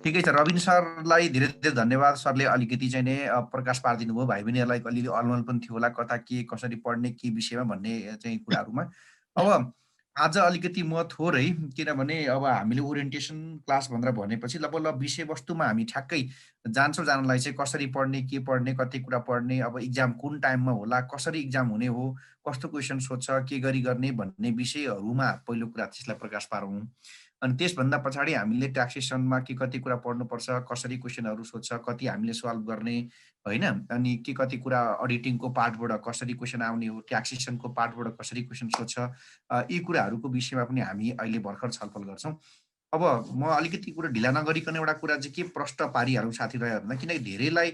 ठिकै छ। रविन सरलाई धेरै धेरै धन्यवाद। सरले अलिकति चाहिँ नि प्रकाश पारिदिनु भयो। भाइ बहिनीहरूलाई अलिअलि अलमल पनि थियो होला कता के कसरी पढ्ने के विषयमा भन्ने चाहिँ कुराहरूमा। अब आज अलिकति म थोरै किनभने अब हामीले ओरिएन्टेसन क्लास भनेर भनेपछि ल विषयवस्तुमा हामी ठ्याक्कै जान्छौँ जानलाई चाहिँ कसरी पढ्ने, के पढ्ने, कति कुरा पढ्ने, अब इक्जाम कुन टाइममा होला, कसरी इक्जाम हुने हो, कस्तो क्वेसन सोध्छ, के गरी गर्ने भन्ने विषयहरूमा पहिलो कुरा त्यसलाई प्रकाश पारौँ। अनि त्यसभन्दा पछाडि हामीले ट्याक्सेसनमा के कति कुरा पढ्नुपर्छ, कसरी क्वेसनहरू सोध्छ, कति हामीले सल्भ गर्ने, होइन? अनि के कति कुरा अडिटिङको पार्टबाट कसरी क्वेसन आउने हो, ट्याक्सेसनको पार्टबाट कसरी क्वेसन सोध्छ, यी कुराहरूको विषयमा पनि हामी अहिले भर्खर छलफल गर्छौँ। अब म अलिकति कुरा ढिला नगरिकन एउटा कुरा चाहिँ के प्रष्ट पारिहालौँ साथीभाइहरूलाई, किनकि धेरैलाई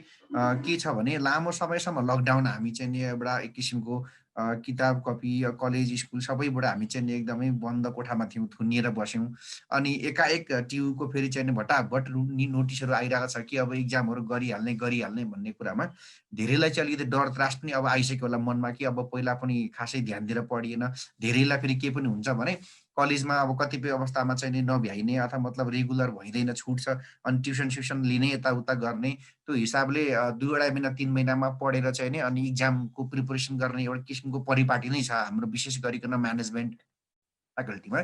के छ भने लामो समयसम्म लकडाउन हामी चाहिँ नि एउटा एक किसिमको किताब, कपी, कलेज, स्कुल सबैबाट हामी चाहिँ नि एकदमै बन्द कोठामा थियौँ, थुनिएर बस्यौँ। अनि एकाएक टियुको फेरि चाहिँ नि भटाभट नोटिसहरू आइरहेको छ कि अब इक्जामहरू गरिहाल्ने गरिहाल्ने भन्ने कुरामा धेरैलाई चाहिँ अलिकति डर त्रास पनि अब आइसक्यो होला मनमा कि अब पहिला पनि खासै ध्यान दिएर पढिएन। धेरैलाई फेरि के पनि हुन्छ भने कलेजमा अब कतिपय अवस्थामा चाहिँ नि नभ्याइने अथवा मतलब रेगुलर भइँदैन, छुट्छ अनि ट्युसन-स्युसन लिने यताउता गर्ने त्यो हिसाबले 2 अढाई महिना 3 महिनामा पढेर चाहिँ नि अनि इक्जामको प्रिपरेसन गर्ने एउटा किसिमको परिपाटी नै छ हाम्रो विशेष गरिकन म्यानेजमेन्ट फ्याकल्टीमा।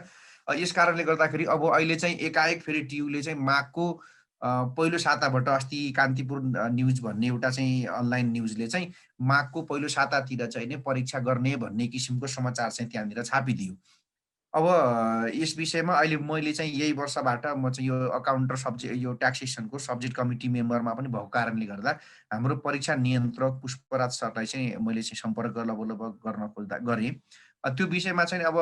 यस कारणले गर्दाखेरि अब अहिले चाहिँ एकाएक फेरि टियुले चाहिँ माघको पहिलो साताबाट अस्ति कान्तिपुर न्युज भन्ने एउटा चाहिँ अनलाइन न्युजले चाहिँ माघको पहिलो सातातिर चाहिँ नि परीक्षा गर्ने भन्ने किसिमको समाचार चाहिँ त्यहाँनिर छापिदियो। अब यस विषयमा अहिले मैले चाहिँ यही वर्षबाट म चाहिँ यो अकाउन्ट र यो ट्याक्सेसनको सब्जेक्ट कमिटी मेम्बरमा पनि भएको कारणले गर्दा हाम्रो परीक्षा नियन्त्रक पुष्पराज सरलाई चाहिँ मैले चाहिँ सम्पर्क लगभग गर्न खोज्दा गरेँ। त्यो विषयमा चाहिँ अब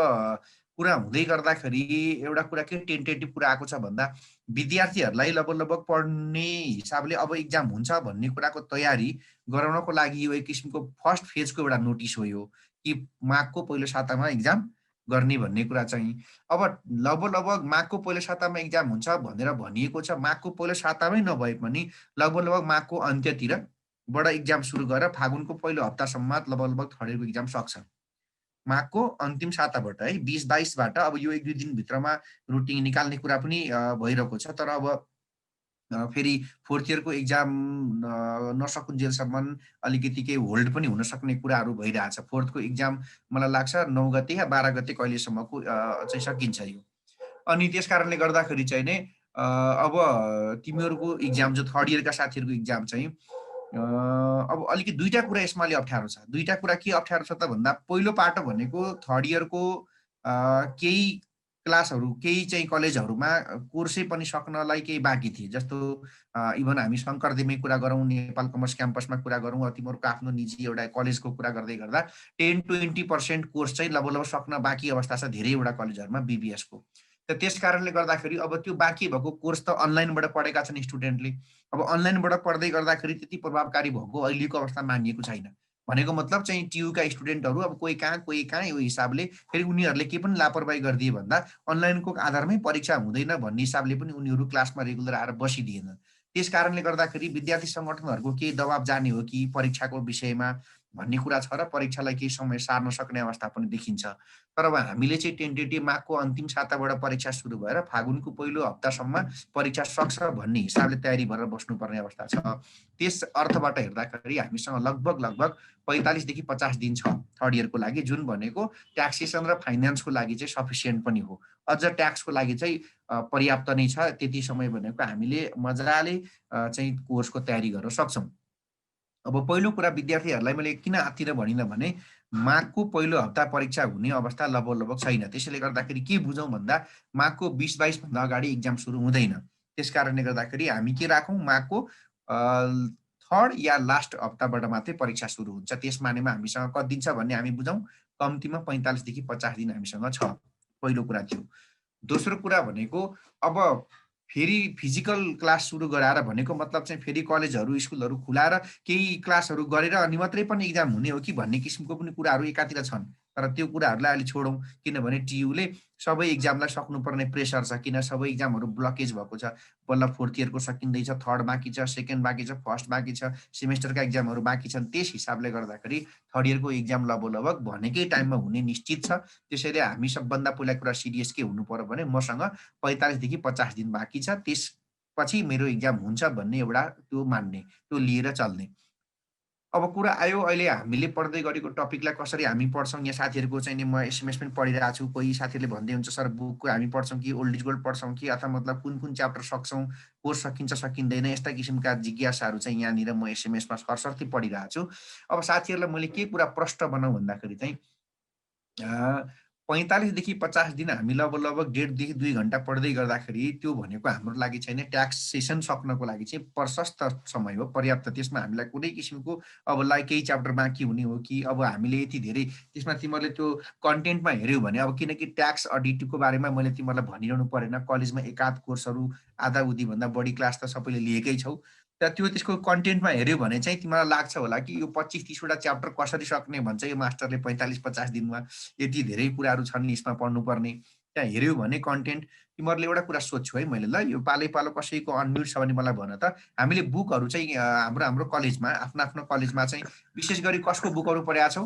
कुरा हुँदै गर्दाखेरि एउटा कुरा के टेन्टेटिभ कुरा आएको छ भन्दा विद्यार्थीहरूलाई लगभग पढ्ने हिसाबले अब इक्जाम हुन्छ भन्ने कुराको तयारी गराउनको लागि यो एक किसिमको फर्स्ट फेजको एउटा नोटिस हो यो, कि माघको पहिलो सातामा इक्जाम गर्ने भन्ने कुरा चाहिँ। अब लगभग माघको पहिलो सातामा इक्जाम हुन्छ भनेर भनिएको छ। माघको पहिलो सातामै नभए पनि लगभग माघको अन्त्यतिरबाट इक्जाम सुरु गरेर फागुनको पहिलो हप्तासम्म लगभग थर्ड इयरको इक्जाम सक्छ। माघको अन्तिम साताबाट है 20-22 बाट अब यो 1-2 दिनभित्रमा रुटिन निकाल्ने कुरा पनि भइरहेको छ। तर अब फेरि फोर्थ इयरको इक्जाम नसकुन्जेलसम्म अलिकति केही होल्ड पनि हुन सक्ने कुराहरू भइरहेछ। फोर्थको इक्जाम मलाई लाग्छ 9 गते या 12 गते कहिलेसम्मको चाहिँ सकिन्छ यो। अनि त्यस कारणले गर्दाखेरि चाहिँ नि अब तिमीहरूको इक्जाम जो थर्ड इयरका साथीहरूको इक्जाम चाहिँ अब अलिकति 2टा कुरा यसमा अलि अप्ठ्यारो छ। 2टा कुरा के अप्ठ्यारो छ त भन्दा पहिलो पाटो भनेको थर्ड इयरको केही क्लासहरू, केही चाहिँ कलेजहरूमा कोर्सै पनि सक्नलाई केही बाँकी थिए। जस्तो इभन हामी शङ्करदेवमै कुरा गरौँ, नेपाल कमर्स क्याम्पसमा कुरा गरौँ, तिमीहरूको आफ्नो निजी एउटा कलेजको कुरा गर्दै गर्दा 10-20% कोर्स चाहिँ लगभग सक्न बाँकी अवस्था छ धेरैवटा कलेजहरूमा बीबीएसको। त त्यस कारणले गर्दाखेरि अब त्यो बाँकी भएको कोर्स त अनलाइनबाट पढेका छन् स्टुडेन्टले। अब अनलाइनबाट पढ्दै गर्दाखेरि त्यति प्रभावकारी भएको अहिलेको अवस्था मानिएको छैन। भनेको मतलब चाहिँ टियुका स्टुडेन्टहरू अब कोही कहाँ यो हिसाबले फेरि उनीहरूले के पनि लापरवाही गरिदिए भन्दा अनलाइनको आधारमै परीक्षा हुँदैन भन्ने हिसाबले पनि उनीहरू क्लासमा रेगुलर आएर बसिदिएन। त्यस कारणले गर्दाखेरि विद्यार्थी सङ्गठनहरूको केही दबाब जाने हो कि परीक्षाको विषयमा भन्ने कुरा छ र परीक्षालाई केही समय सार्न सक्ने अवस्था पनि देखिन्छ। तर अब हामीले चाहिँ टेन्टेटिभ माघको अन्तिम साताबाट परीक्षा सुरु भएर फागुनको पहिलो हप्तासम्म परीक्षा सक्छ भन्ने हिसाबले तयारी भएर बस्नुपर्ने अवस्था छ। त्यस अर्थबाट हेर्दाखेरि हामीसँग लगभग 45 देखि 50 दिन छ थर्ड इयरको लागि, जुन भनेको ट्याक्सेसन र फाइनान्सको लागि चाहिँ सफिसिएन्ट पनि हो। अझ ट्याक्सको लागि चाहिँ पर्याप्त नै छ। त्यति समय भनेको हामीले मजाले चाहिँ कोर्सको तयारी गर्न सक्छौँ। अब पहिलो कुरा विद्यार्थीहरूलाई मैले किन आत्तिएर भनिनँ भने माघको पहिलो हप्ता परीक्षा हुने अवस्था लगभग छैन। त्यसैले गर्दाखेरि के बुझौँ भन्दा माघको 20-22 भन्दा अगाडि इक्जाम सुरु हुँदैन। त्यस कारणले गर्दाखेरि हामी के राखौँ माघको थर्ड या लास्ट हप्ताबाट मात्रै परीक्षा सुरु हुन्छ। त्यस मानेमा हामीसँग कति दिन छ भन्ने हामी बुझौँ। कम्तीमा 45 देखि 50 दिन हामीसँग छ। पहिलो कुरा थियो। दोस्रो कुरा भनेको अब फेरि फिजिकल क्लास सुरु गराएर भनेको मतलब चाहिँ फेरि कलेजहरू, स्कुलहरू खुलाएर केही क्लासहरू गरेर अनि मात्रै पनि इक्जाम हुने हो कि भन्ने किसिमको पनि कुराहरू एकातिर छन्। तर त्यो कुराहरूलाई अलि छोडौँ, किनभने टियुले सबै इक्जामलाई सक्नुपर्ने प्रेसर छ। किन सबै इक्जामहरू ब्लकेज भएको छ। बल्ल फोर्थ इयरको सकिँदैछ, थर्ड बाँकी छ, सेकेन्ड बाँकी छ, फर्स्ट बाँकी छ, सेमेस्टरका इक्जामहरू बाँकी छन्। त्यस हिसाबले गर्दाखेरि थर्ड इयरको इक्जाम लगभग भनेकै टाइममा हुने निश्चित छ। त्यसैले हामी सबभन्दा पहिला कुरा सिरियस के हुनु पर्यो भने मसँग 45 देखि 50 दिन बाँकी छ। त्यस पछि मेरो इक्जाम हुन्छ भन्ने एउटा त्यो मान्ने, त्यो लिएर चल्ने। अब कुरा आयो अहिले हामीले पढ्दै गरेको टपिकलाई कसरी हामी पढ्छौँ, यहाँ साथीहरूको चाहिँ नि म एसएमएस पनि पढिरहेको छु। कोही साथीहरूले भन्दै हुन्छ, "सर बुकको हामी पढ्छौँ कि ओल्ड इज गोल्ड पढ्छौँ कि अथवा मतलब कुन च्याप्टर सक्छौँ, कोर्स सकिन्छ सकिँदैन?" यस्ता किसिमका जिज्ञासाहरू चाहिँ यहाँनिर म एसएमएसमा सरसर्ती पढिरहेको छु। अब साथीहरूलाई मैले के कुरा प्रष्ट बनाऊँ भन्दाखेरि चाहिँ 45 देखि 50 दिन हामी लगभग 1.5 देखि 2 घन्टा पढ्दै गर्दाखेरि त्यो भनेको हाम्रो लागि छैन, ट्याक्स सेसन सक्नको लागि चाहिँ प्रशस्त समय हो, पर्याप्त। त्यसमा हामीलाई कुनै किसिमको अब केही च्याप्टर बाँकी हुने हो कि अब हामीले यति धेरै त्यसमा तिमीहरूले त्यो कन्टेन्टमा हेऱ्यौ भने अब किनकि ट्याक्स अडिटको बारेमा मैले तिमीहरूलाई भनिरहनु परेन। कलेजमा एकाध कोर्सहरू आधा-उधीभन्दा बढी क्लास त सबैले लिएकै छौ। र त्यो त्यसको कन्टेन्टमा हेऱ्यौ भने चाहिँ तिमीलाई लाग्छ होला कि यो 25-30 वटा च्याप्टर कसरी सक्ने भन्छ यो मास्टरले 45-50 दिनमा। यति धेरै कुराहरू छन् यसमा पढ्नुपर्ने। त्यहाँ हेऱ्यौ भने कन्टेन्ट तिमीहरूले एउटा कुरा सोध्छु है मैले, ल यो पालै-पालो कसैको अनम्युट छ भने मलाई भन त। हामीले बुकहरू चाहिँ हाम्रो हाम्रो कलेजमा आफ्नो कलेजमा चाहिँ विशेष गरी कसको बुकहरू पढेका छौ?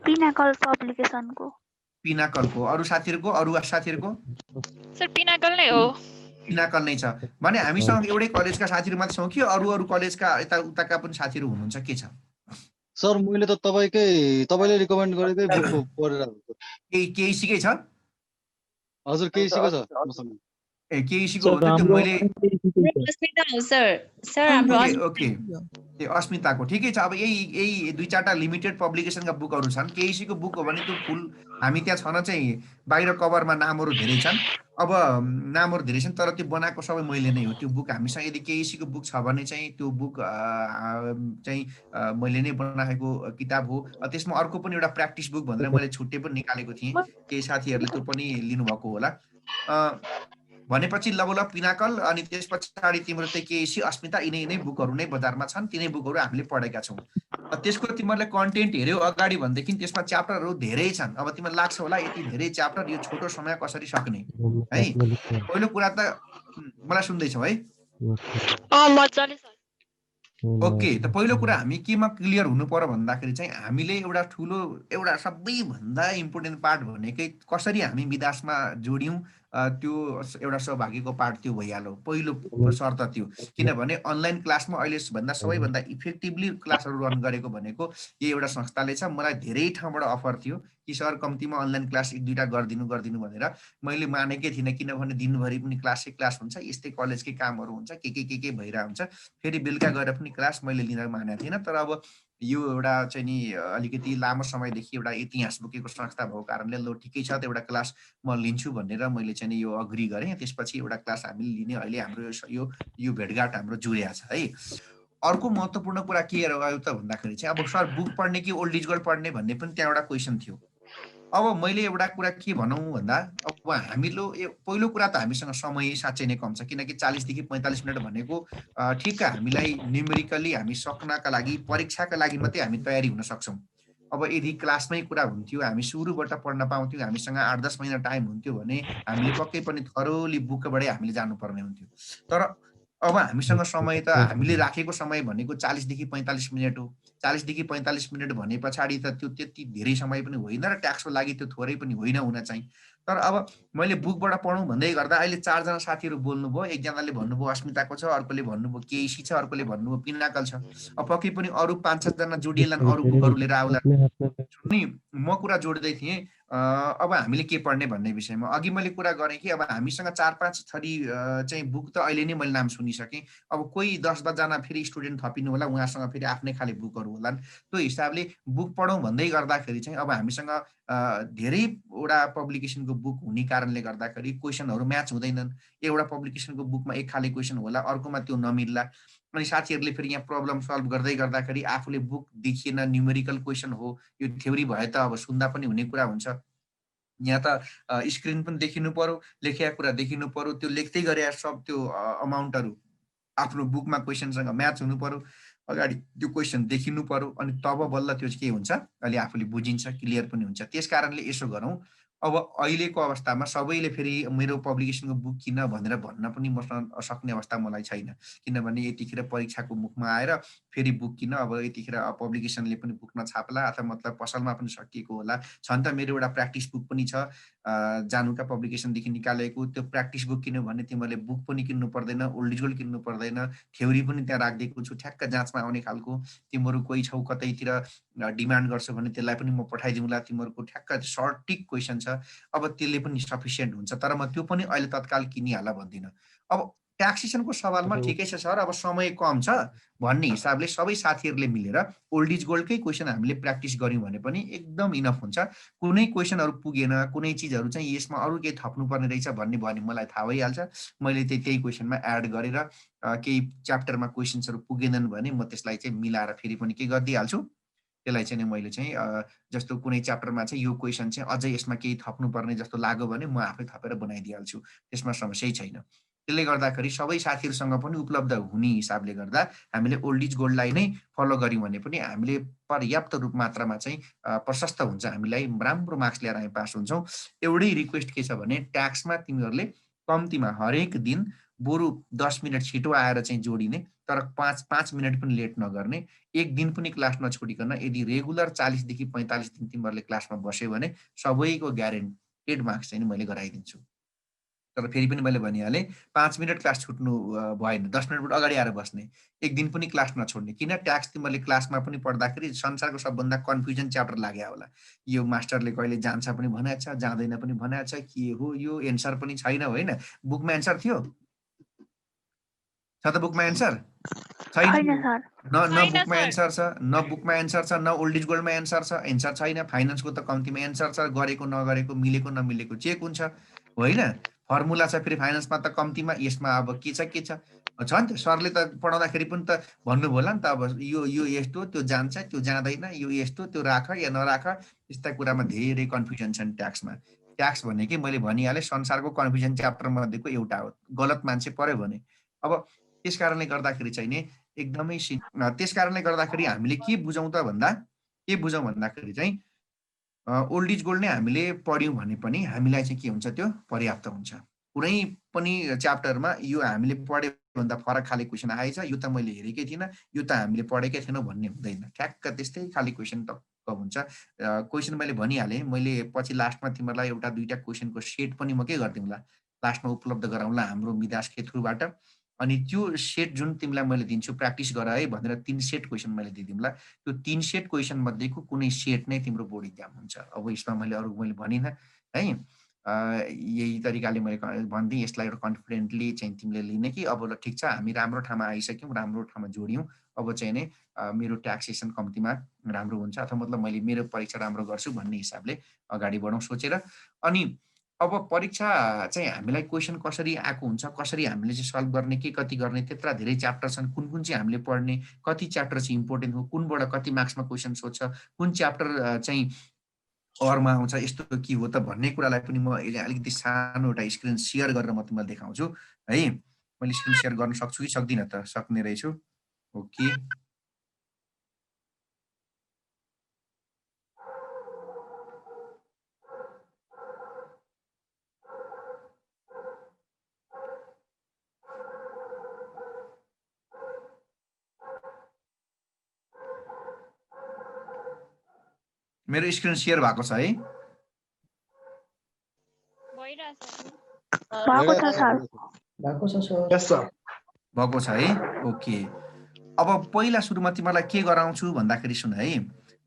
पिनाकल पब्लिकेसनको। पिनाकलको। अरू साथीहरूको, अरू साथीहरूको? सर पिनाकल नै हो। पिनाकल नै छ भने हामीसँग एउटै कलेजका साथीहरू मात्रै छौँ कि अरू कलेजका यताउताका पनि साथीहरू हुनुहुन्छ, के छ? सर मैले त तपाईँले रिकमेन्ड गरेकै बुक पढिरहेको छु। केइसीकै छ? हजुर केइसीको छ मसँग। ए केइसीको हो त त्यो मैले अस्मिता हो सर। सर हाम्रो ओके ए अस्मिताको ठिकै छ। अब यही 2-4टा लिमिटेड पब्लिकेसनका बुकहरू छन्। केइसीको बुक हो भने त्यो फुल हामी त्यहाँ छन चाहिँ बाहिर कभरमा नामहरू धेरै छन्। अब नामहरू धेरै छन् तर त्यो बनाएको सबै मैले नै हो। त्यो बुक हामीसँग यदि केइसीको बुक छ भने चाहिँ त्यो बुक चाहिँ मैले नै बनाएको किताब हो। त्यसमा अर्को पनि एउटा प्र्याक्टिस बुक भनेर मैले छुट्टै पनि निकालेको थिएँ। केही साथीहरूले त्यो पनि लिनुभएको होला। भनेपछि लगभग पिनाकल अनि त्यस पछाडि तिम्रो चाहिँ केइसी, अस्मिता यिनै बुकहरू नै बजारमा छन्। तिनै बुकहरू हामीले पढेका छौँ। त्यसको तिमीहरूले कन्टेन्ट हेऱ्यौ अगाडि भनेदेखि त्यसमा च्याप्टरहरू धेरै छन्। अब तिमीलाई लाग्छ होला यति धेरै च्याप्टर यो छोटो समय कसरी सक्ने है? पहिलो कुरा त मलाई सुन्दैछौ है? मजाले सर। ओके, त पहिलो कुरा हामी केमा क्लियर हुनु पर्यो भन्दाखेरि चाहिँ हामीले एउटा सबैभन्दा इम्पोर्टेन्ट पार्ट भनेकै कसरी हामी विकासमा जोड्यौँ, त्यो एउटा सौभाग्यको पार्ट त्यो भइहाल्यो। पहिलो शर्त त्यो। किनभने अनलाइन क्लासमा अहिलेभन्दा सबैभन्दा इफेक्टिभली क्लासहरू रन गरेको भनेको यही एउटा संस्थाले छ। मलाई धेरै ठाउँबाट अफर थियो कि सर कम्तीमा अनलाइन क्लास 1-2टा गरिदिनु भनेर। मैले मानेकै थिइनँ किनभने दिनभरि पनि क्लासै क्लास हुन्छ, यस्तै कलेजकै कामहरू हुन्छ, के भइरहेको हुन्छ। फेरि बेलुका गएर पनि क्लास मैले लिन मानेको थिइनँ। तर अब यो एउटा चाहिँ नि अलिकति लामो समयदेखि एउटा इतिहास बोकेको संस्था भएको कारणले ल ठिकै छ त एउटा क्लास म लिन्छु भनेर मैले चाहिँ नि यो अग्री गरेँ। त्यसपछि एउटा क्लास हामीले लिने अहिले हाम्रो यो भेटघाट हाम्रो जुरेको छ है। अर्को महत्त्वपूर्ण कुरा के रह्यो त भन्दाखेरि चाहिँ अब सर बुक पढ्ने कि ओल्ड इज गोल्ड पढ्ने भन्ने पनि त्यहाँ एउटा क्वेसन थियो। अब मैले एउटा कुरा के भनौँ भन्दा अब पहिलो कुरा त हामीसँग समय साँच्चै नै कम छ। किनकि 40 देखि 45 मिनट भनेको ठिक्क हामीलाई न्युमेरिकली हामी सक्नका लागि परीक्षाका लागि मात्रै हामी तयारी हुन सक्छौँ। अब यदि क्लासमै कुरा हुन्थ्यो, हामी सुरुबाट पढ्न पाउँथ्यौँ, हामीसँग 8-10 महिना टाइम हुन्थ्यो भने हामीले पक्कै पनि थरोली बुकबाटै हामीले जानुपर्ने हुन्थ्यो। तर अब हामीसँग समय त हामीले राखेको समय भनेको 40 देखि 45 मिनट हो। 40 देखि 45 मिनट भने पछाडि त त्यो त्यति धेरै समय पनि होइन र ट्याक्सको लागि त्यो थोरै पनि होइन हुन चाहिँ। तर अब मैले बुकबाट पढौँ भन्दै गर्दा अहिले 4 जना साथीहरू बोल्नुभयो। एकजनाले भन्नुभयो अस्मिताको छ, अर्कोले भन्नुभयो केइसी छ, अर्कोले भन्नुभयो पिनाकल छ। अब पक्कै पनि अरू 5-7 जना जोडिएलान्, अरू बुकहरू लिएर आउलान्। नि म कुरा जोड्दै थिएँ अब हामीले के पढ्ने भन्ने विषयमा। अघि मैले कुरा गरेँ कि अब हामीसँग 4-5 थरी चाहिँ बुक त अहिले नै मैले नाम सुनिसकेँ। अब कोही 10-12 जना फेरि स्टुडेन्ट थपिनु होला, उहाँसँग फेरि आफ्नै खाले बुकहरू होलान्। त्यो हिसाबले बुक पढौँ भन्दै गर्दाखेरि चाहिँ अब हामीसँग धेरैवटा पब्लिकेसनको बुक हुने कारणले गर्दाखेरि क्वेसनहरू म्याच हुँदैनन्। एउटा पब्लिकेसनको बुकमा एक खाले क्वेसन होला, अर्कोमा त्यो नमिल्ला। अनि साथीहरूले फेरि यहाँ प्रब्लम सल्भ गर्दै गर्दाखेरि आफूले बुक देखिएन, न्युमेरिकल क्वेसन हो, यो थ्योरी भए त अब सुन्दा पनि हुने कुरा हुन्छ। यहाँ त स्क्रिन पनि देखिनु पर्यो, लेखेको कुरा देखिनु पर्यो, त्यो लेख्दै गरे सब त्यो अमाउन्टहरू आफ्नो बुकमा क्वेसनसँग म्याच हुनु पर्यो। अगाडि त्यो क्वेसन देखिनु पर्यो अनि तब बल्ल त्यो के हुन्छ अहिले आफूले बुझिन्छ, क्लियर पनि हुन्छ। त्यस कारणले यसो गरौँ, अब अहिलेको अवस्थामा सबैले फेरि मेरो पब्लिकेसनको बुक किन भनेर भन्न पनि सक्ने अवस्था मलाई छैन, किनभने यतिखेर परीक्षाको मुखमा आएर फेरि बुक किन, अब यतिखेर पब्लिकेसनले पनि बुक नछाप्ला अथवा मतलब पसलमा पनि सकिएको होला। छन् त मेरो एउटा प्र्याक्टिस बुक पनि छ जानुका पब्लिकेसनदेखि निकालेको, त्यो प्र्याक्टिस बुक किन्यो भने तिमीहरूले बुक पनि किन्नु पर्दैन, ओल्ड इज गोल्ड किन्नु पर्दैन, थ्योरी पनि त्यहाँ राखिदिएको छु ठ्याक्क जाँचमा आउने खालको। तिमीहरू कोही छौ कतैतिर डिमान्ड गर्छौ भने त्यसलाई पनि म पठाइदिउँला, तिमीहरूको ठ्याक्क सर्टिक क्वेसन छ, अब त्यसले पनि सफिसियन्ट हुन्छ। तर म त्यो पनि अहिले तत्काल किनिहाल भन्दिनँ। अब ट्याक्सेसनको सवालमा ठिकै छ सर, अब समय कम छ भन्ने हिसाबले सबै साथीहरूले मिलेर ओल्ड इज गोल्डकै क्वेसन हामीले प्र्याक्टिस गऱ्यौँ भने पनि एकदम इनफ हुन्छ। कुनै क्वेसनहरू पुगेन, कुनै चिजहरू चाहिँ यसमा अरू केही थप्नुपर्ने रहेछ भन्ने भयो भने मलाई थाहा भइहाल्छ, मैले त्यही क्वेसनमा एड गरेर केही च्याप्टरमा क्वेसन्सहरू पुगेनन् भने म त्यसलाई चाहिँ मिलाएर फेरि पनि के गरिदिइहाल्छु, त्यसलाई चाहिँ मैले चाहिँ जस्तो कुनै च्याप्टरमा चाहिँ यो क्वेसन चाहिँ अझै यसमा केही थप्नुपर्ने जस्तो लाग्यो भने म आफै थपेर बनाइदिइहाल्छु, त्यसमा समस्यै छैन। त्यसले गर्दाखेरि सबै साथीहरूसँग पनि उपलब्ध हुने हिसाबले गर्दा हामीले ओल्ड इज गोल्डलाई नै फलो गऱ्यौँ भने पनि हामीले पर्याप्त रूप मात्रामा चाहिँ प्रशस्त हुन्छ, हामीलाई राम्रो मार्क्स ल्याएर हामी पास हुन्छौँ। एउटै रिक्वेस्ट के छ भने ट्याक्समा तिमीहरूले कम्तीमा हरेक दिन बरु 10 मिनट छिटो आएर चाहिँ जोडिने, तर 5 मिनट पनि लेट नगर्ने, एक दिन पनि क्लास नछोडिकन यदि रेगुलर 40 देखि 45 दिन तिमीहरूले क्लासमा बस्यो भने सबैको ग्यारेन्टेड मार्क्स चाहिँ मैले गराइदिन्छु। तर फेरि पनि मैले भनिहालेँ 5 मिनट क्लास छुट्नु भएन, 10 मिनट अगाडि आएर बस्ने, एक दिन पनि क्लास नछोड्ने। किन ट्याक्स तिमीहरूले क्लासमा पनि पढ्दाखेरि संसारको सबभन्दा कन्फ्युजन च्याप्टर लाग्यो होला, यो मास्टरले कहिले जान्छ पनि भनेको छ, जाँदैन पनि भनेको छ, के हो यो एन्सर पनि छैन, होइन बुकमा एन्सर थियो छ त, बुकमा एन्सर छैन, न बुकमा एन्सर छ, न बुकमा एन्सर छ, न ओल्ड इज गोल्डमा एन्सर छ, एन्सर छैन। फाइनेन्सको त कम्तीमा एन्सर छ, गरेको नगरेको, मिलेको नमिलेको चेक हुन्छ, होइन फर्मुला छ फेरि फाइनेन्समा त कम्तीमा, यसमा अब के छ नि त, सरले त पढाउँदाखेरि पनि त भन्नुभयो होला नि त, अब यो यस्तो, त्यो जान्छ, त्यो जाँदैन, यो यस्तो, त्यो राख या नराख, यस्ता कुरामा धेरै कन्फ्युजन छन् ट्याक्समा। ट्याक्स भनेकै मैले भनिहालेँ संसारको कन्फ्युजन च्याप्टर मध्येको एउटा हो, गलत मान्छे पर्यो भने। अब त्यस कारणले गर्दाखेरि चाहिँ नि एकदमै त्यस कारणले गर्दाखेरि हामीले के बुझौँ भन्दाखेरि चाहिँ ओल्ड इज गोल्ड नै हामीले पढ्यौँ भने पनि हामीलाई चाहिँ के हुन्छ, त्यो पर्याप्त हुन्छ। कुनै पनि च्याप्टरमा यो हामीले पढ्यो भन्दा फरक खाले क्वेसन आएछ, यो त मैले हेरेकै थिइनँ, यो त हामीले पढेकै थिएनौँ भन्ने हुँदैन, ठ्याक्क त्यस्तै खाले क्वेसन टक्क हुन्छ। क्वेसन मैले भनिहालेँ, मैले पछि लास्टमा तिमीहरूलाई एउटा दुईवटा क्वेसनको सेट पनि म के गरिदिउँला, लास्टमा उपलब्ध गराउँला हाम्रो मिदासकै थ्रुबाट। अनि त्यो सेट जुन तिमीलाई मैले दिन्छु प्र्याक्टिस गर है भनेर 3 सेट क्वेसन मैले दिदिउँला, त्यो 3 सेट क्वेसन मध्येको कुनै सेट नै तिम्रो बोर्ड इक्जाम हुन्छ। अब यसमा मैले अरू मैले भनिनँ है, यही तरिकाले मैले भनिदिएँ, यसलाई एउटा कन्फिडेन्टली चाहिँ तिमीले लिने कि अब ल ठिक छ हामी राम्रो ठाउँमा आइसक्यौँ, राम्रो ठाउँमा जोड्यौँ, अब चाहिँ नै मेरो ट्याक्सेसन कम्तीमा राम्रो हुन्छ अथवा मतलब मैले मेरो परीक्षा राम्रो गर्छु भन्ने हिसाबले अगाडि बढौँ सोचेर। अनि अब परीक्षा चाहिँ हामीलाई क्वेसन कसरी आएको हुन्छ, कसरी हामीले चाहिँ सल्भ गर्ने, के कति गर्ने, त्यत्रा धेरै च्याप्टर छन्, कुन चाहिँ हामीले पढ्ने, कति च्याप्टर चाहिँ इम्पोर्टेन्ट हो, कुनबाट कति मार्क्समा क्वेसन सोध्छ, कुन च्याप्टर चाहिँ अरमा आउँछ, यस्तो के हो त भन्ने कुरालाई पनि म अलिकति सानो एउटा स्क्रिन सेयर गरेर म तिमीलाई देखाउँछु है। मैले स्क्रिन सेयर गर्न सक्छु कि सक्दिनँ त? सक्ने रहेछु, ओके। मेरो स्क्रिन सेयर भएको छ है? भएको छ है, ओके। अब पहिला सुरुमा तिमीलाई के गराउँछु भन्दाखेरि सुन है,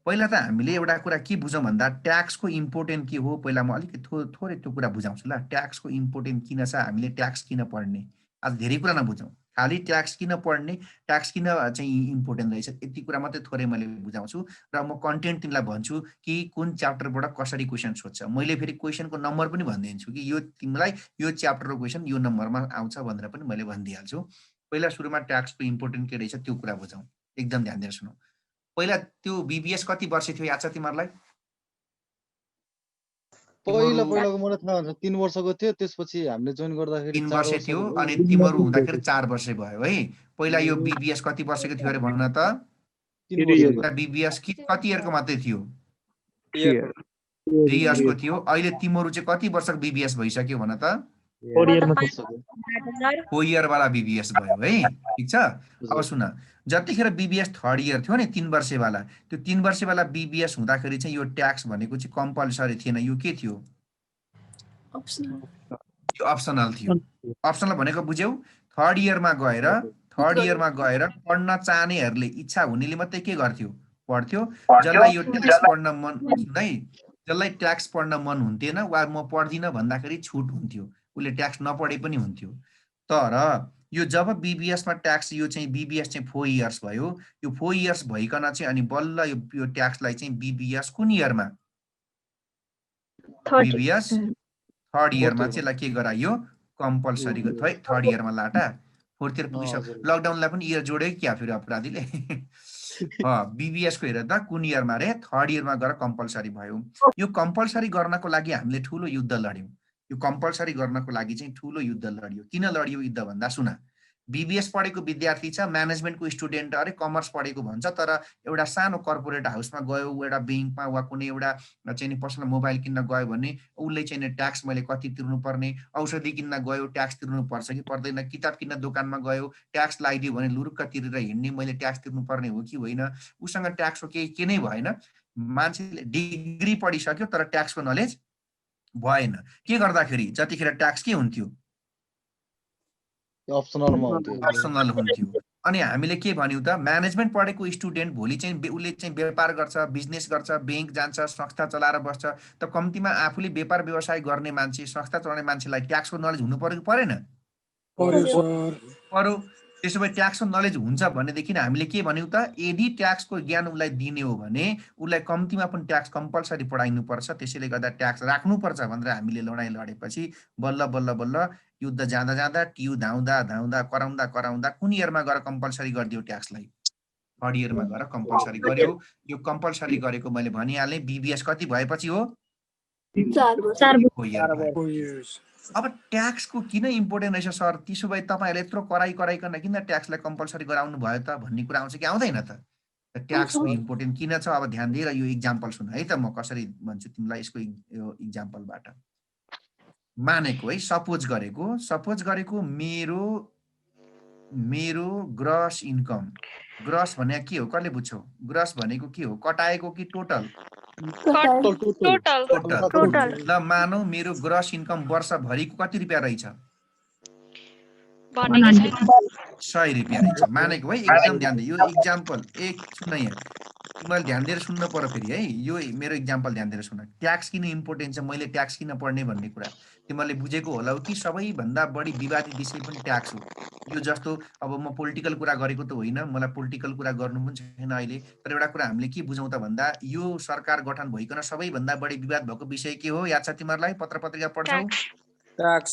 पहिला त हामीले एउटा कुरा के बुझौँ भन्दा ट्याक्सको इम्पोर्टेन्ट के हो, पहिला म अलिकति थोरै त्यो कुरा बुझाउँछु ल। ट्याक्सको इम्पोर्टेन्ट किन छ, हामीले ट्याक्स किन पढ्ने, आज धेरै कुरा नबुझौँ, खालि ट्याक्स किन पढ्ने, ट्याक्स किन चाहिँ इम्पोर्टेन्ट रहेछ, यति कुरा मात्रै थोरै मैले बुझाउँछु। र म कन्टेन्ट तिमीलाई भन्छु कि कुन च्याप्टरबाट कसरी क्वेसन सोध्छ, मैले फेरि क्वेसनको नम्बर पनि भनिदिन्छु कि यो तिमीलाई यो च्याप्टरको क्वेसन यो नम्बरमा आउँछ भनेर पनि मैले भनिदिइहाल्छु। पहिला सुरुमा ट्याक्सको इम्पोर्टेन्ट के रहेछ त्यो कुरा बुझौँ, एकदम ध्यान दिएर सुनौ। पहिला त्यो बीबीएस कति वर्ष थियो याद छ तिमीहरूलाई? पहिलाको मलाई थाहा हुन्छ 3 वर्षको थियो, त्यसपछि हामीले जोइन गर्दाखेरि 3 वर्ष थियो अनि तिम्रो हुँदाखेरि 4 वर्ष भयो है। पहिला यो बीबीएस कति वर्षको थियो अरे भन्न त? 3 वर्षको बीबीएस कति इयरको मात्रै थियो? 3 इयर्सको थियो। अहिले तिमीहरू चाहिँ कति वर्षको बीबीएस भइसक्यो भन त? 4 इयरमा म त सर 4 इयर वाला बीबीएस भयो है। ठीक छ। अब हजुर सुन, जतिखेर बीबीएस 3rd इयर थियो नि 3 वर्षेवाला, त्यो 3 वर्षेवाला बीबीएस हुँदाखेरि चाहिँ यो ट्याक्स भनेको चाहिँ कम्पल्सरी थिएन, यो के थियो? यो अप्सनल थियो। अप्सनल भनेको बुझ्यौ? 3rd इयरमा गएर पढ्न चाहनेहरूले, इच्छा हुनेले मात्रै के गर्थ्यो? पढ्थ्यो। जसलाई यो ट्याक्स पढ्न मन सुन है, जसलाई ट्याक्स पढ्न मन हुन्थेन वा म पढ्दिनँ भन्दाखेरि छुट हुन्थ्यो, उसले ट्याक्स नपढे पनि हुन्थ्यो। तर यो जब बीबीएसमा ट्याक्स, यो चाहिँ बीबीएस चाहिँ 4 इयर्स भयो, यो 4 इयर्स भइकन चाहिँ अनि बल्ल यो ट्याक्सलाई चाहिँ बीबीएस कुन इयरमा? बीबीएस 3rd इयरमा चाहिँ यसलाई के गरायो? कम्पल्सरी। 3rd इयरमा लाटा 4th इयर पुगिसक्यो। लकडाउनलाई पनि इयर जोड्यो क्या फेरि अपराधीले? बीबीएस को हेर त कुन इयरमा रे? 3rd इयरमा गएर कम्पल्सरी भयो। यो कम्पल्सरी गर्नको लागि हामीले ठुलो युद्ध लड्यौं। यो कम्पल्सरी गर्नको लागि चाहिँ ठुलो युद्ध लड्यो। किन लड्यो युद्ध भन्दा सुन, बीबीएस पढेको विद्यार्थी छ, म्यानेजमेन्टको स्टुडेन्ट अरे कमर्स पढेको भन्छ, तर एउटा सानो कर्पोरेट हाउसमा गयो, एउटा ब्याङ्कमा वा कुनै एउटा चाहिँ नि पर्सनल मोबाइल किन्न गयो भने उसले चाहिँ नि ट्याक्स मैले कति तिर्नुपर्ने, औषधि किन्न गयो ट्याक्स तिर्नुपर्छ कि पर्दैन, किताब किन्न दोकानमा गयो ट्याक्स लगाइदियो भने लुरुक्क तिरेर हिँड्ने, मैले ट्याक्स तिर्नुपर्ने हो कि होइन, उसँग ट्याक्सको के नै भएन। मान्छेले डिग्री पढिसक्यो तर ट्याक्सको नलेज भएन। के गर्दाखेरि जतिखेर ट्याक्स के हुन्थ्यो? अप्सनलमा हुन्थ्यो। पर्सनल हुन्थ्यो। अनि हामीले के भन्यौ त? म्यानेजमेन्ट पढेको स्टुडेन्ट भोलि चाहिँ उसले चाहिँ व्यापार गर्छ, बिजनेस गर्छ, ब्याङ्क जान्छ, संस्था चलाएर बस्छ, त कम्तीमा आफूले व्यापार व्यवसाय गर्ने मान्छे, संस्था चलाउने मान्छेलाई ट्याक्सको नलेज हुनु पर्यो कि परेन? पर्यो। त्यसो भए ट्याक्सको नलेज हुन्छ भनेदेखि हामीले के भन्यौ त? यदि ट्याक्सको ज्ञान उसलाई दिने हो भने उसलाई कम्तीमा पनि ट्याक्स कम्पल्सरी पढाइनु पर्छ, त्यसैले गर्दा ट्याक्स राख्नुपर्छ भनेर हामीले लडाइँ लडेपछि बल्ल बल्ल बल्ल युद्ध जाँदा जाँदा, टियु धाउँदा धाउँदा, कराउँदा कराउँदा कुन इयरमा गएर कम्पल्सरी गरिदियो ट्याक्सलाई? 3rd इयरमा गएर कम्पल्सरी गर्यो। यो कम्पल्सरी गरेको मैले भनिहालेँ। बीबीएस कति भएपछि हो? 4 इयर। अब ट्याक्सको किन इम्पोर्टेन्ट रहेछ सर? त्यसो भए तपाईँहरूले यत्रो कराइकन किन ट्याक्सलाई कम्पल्सरी गराउनु भयो त भन्ने कुरा आउँछ कि आउँदैन त? ट्याक्सको इम्पोर्टेन्ट किन छ? अब ध्यान दिएर यो इक्जाम्पल सुन है त, म कसरी भन्छु तिमीलाई यसको यो इक्जाम्पलबाट। मानेको है, सपोज गरेको मेरो ग्रस इन्कम, ग्रस भने के हो? कसले बुझ्छौ? ग्रस भनेको के हो? कटाएको कि टोटल? टोटल। ल मानौ मेरो ग्रस इन्कम वर्षभरिको कति रुपियाँ रहेछ? 100 रुपियाँ रहेछ। मानेको है, एकदम ध्यान दे। यो इक्जाम्पल एक सुन यहाँ, तिमीले ध्यान दिएर सुन्न पर्यो फेरि है। यो मेरो इक्जाम्पल ध्यान दिएर सुन। ट्याक्स किन इम्पोर्टेन्ट छ, मैले ट्याक्स किन पढ्ने भन्ने कुरा तिमीले बुझेको होला कि सबैभन्दा बढी विवादित विषय पनि ट्याक्स हो। यो जस्तो अब म पोलिटिकल कुरा गरेको त होइन, मलाई पोलिटिकल कुरा गर्नु पनि छैन अहिले, तर एउटा कुरा हामीले के बुझौँ त भन्दा यो सरकार गठन भइकन सबैभन्दा बढी विवाद भएको विषय के हो? याद छ तिमीहरूलाई? पत्र पत्रिका पढ्छौ? ट्याक्स।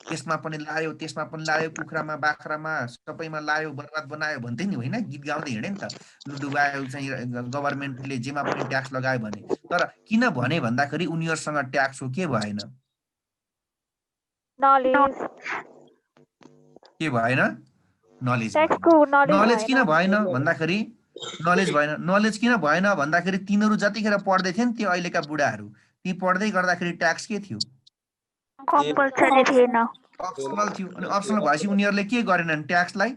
त्यसमा पनि लायो, त्यसमा पनि लायो, कुखुरामा बाख्रामा सबैमा लायो, बर्बाद बनायो भन्थे नि, होइन? गीत गाउँदै हिँडे नि त, डुबायो चाहिँ गभर्मेन्टले जेमा पनि ट्याक्स लगायो भने। तर किन भने भन्दाखेरि उनीहरूसँग ट्याक्सको के भएन? के भएन? नलेज भएन। नलेज किन भएन भन्दाखेरि नलेज किन भएन भन्दाखेरि तिनीहरू जतिखेर पढ्दै थिए नि, त्यो अहिलेका बुढाहरू, ती पढ्दै गर्दाखेरि ट्याक्स के थियो? कम्पल्सरी थिएन, अप्सनल थियो। अनि अप्सनल भएपछि उनीहरूले के गरेनन्? ट्याक्सलाई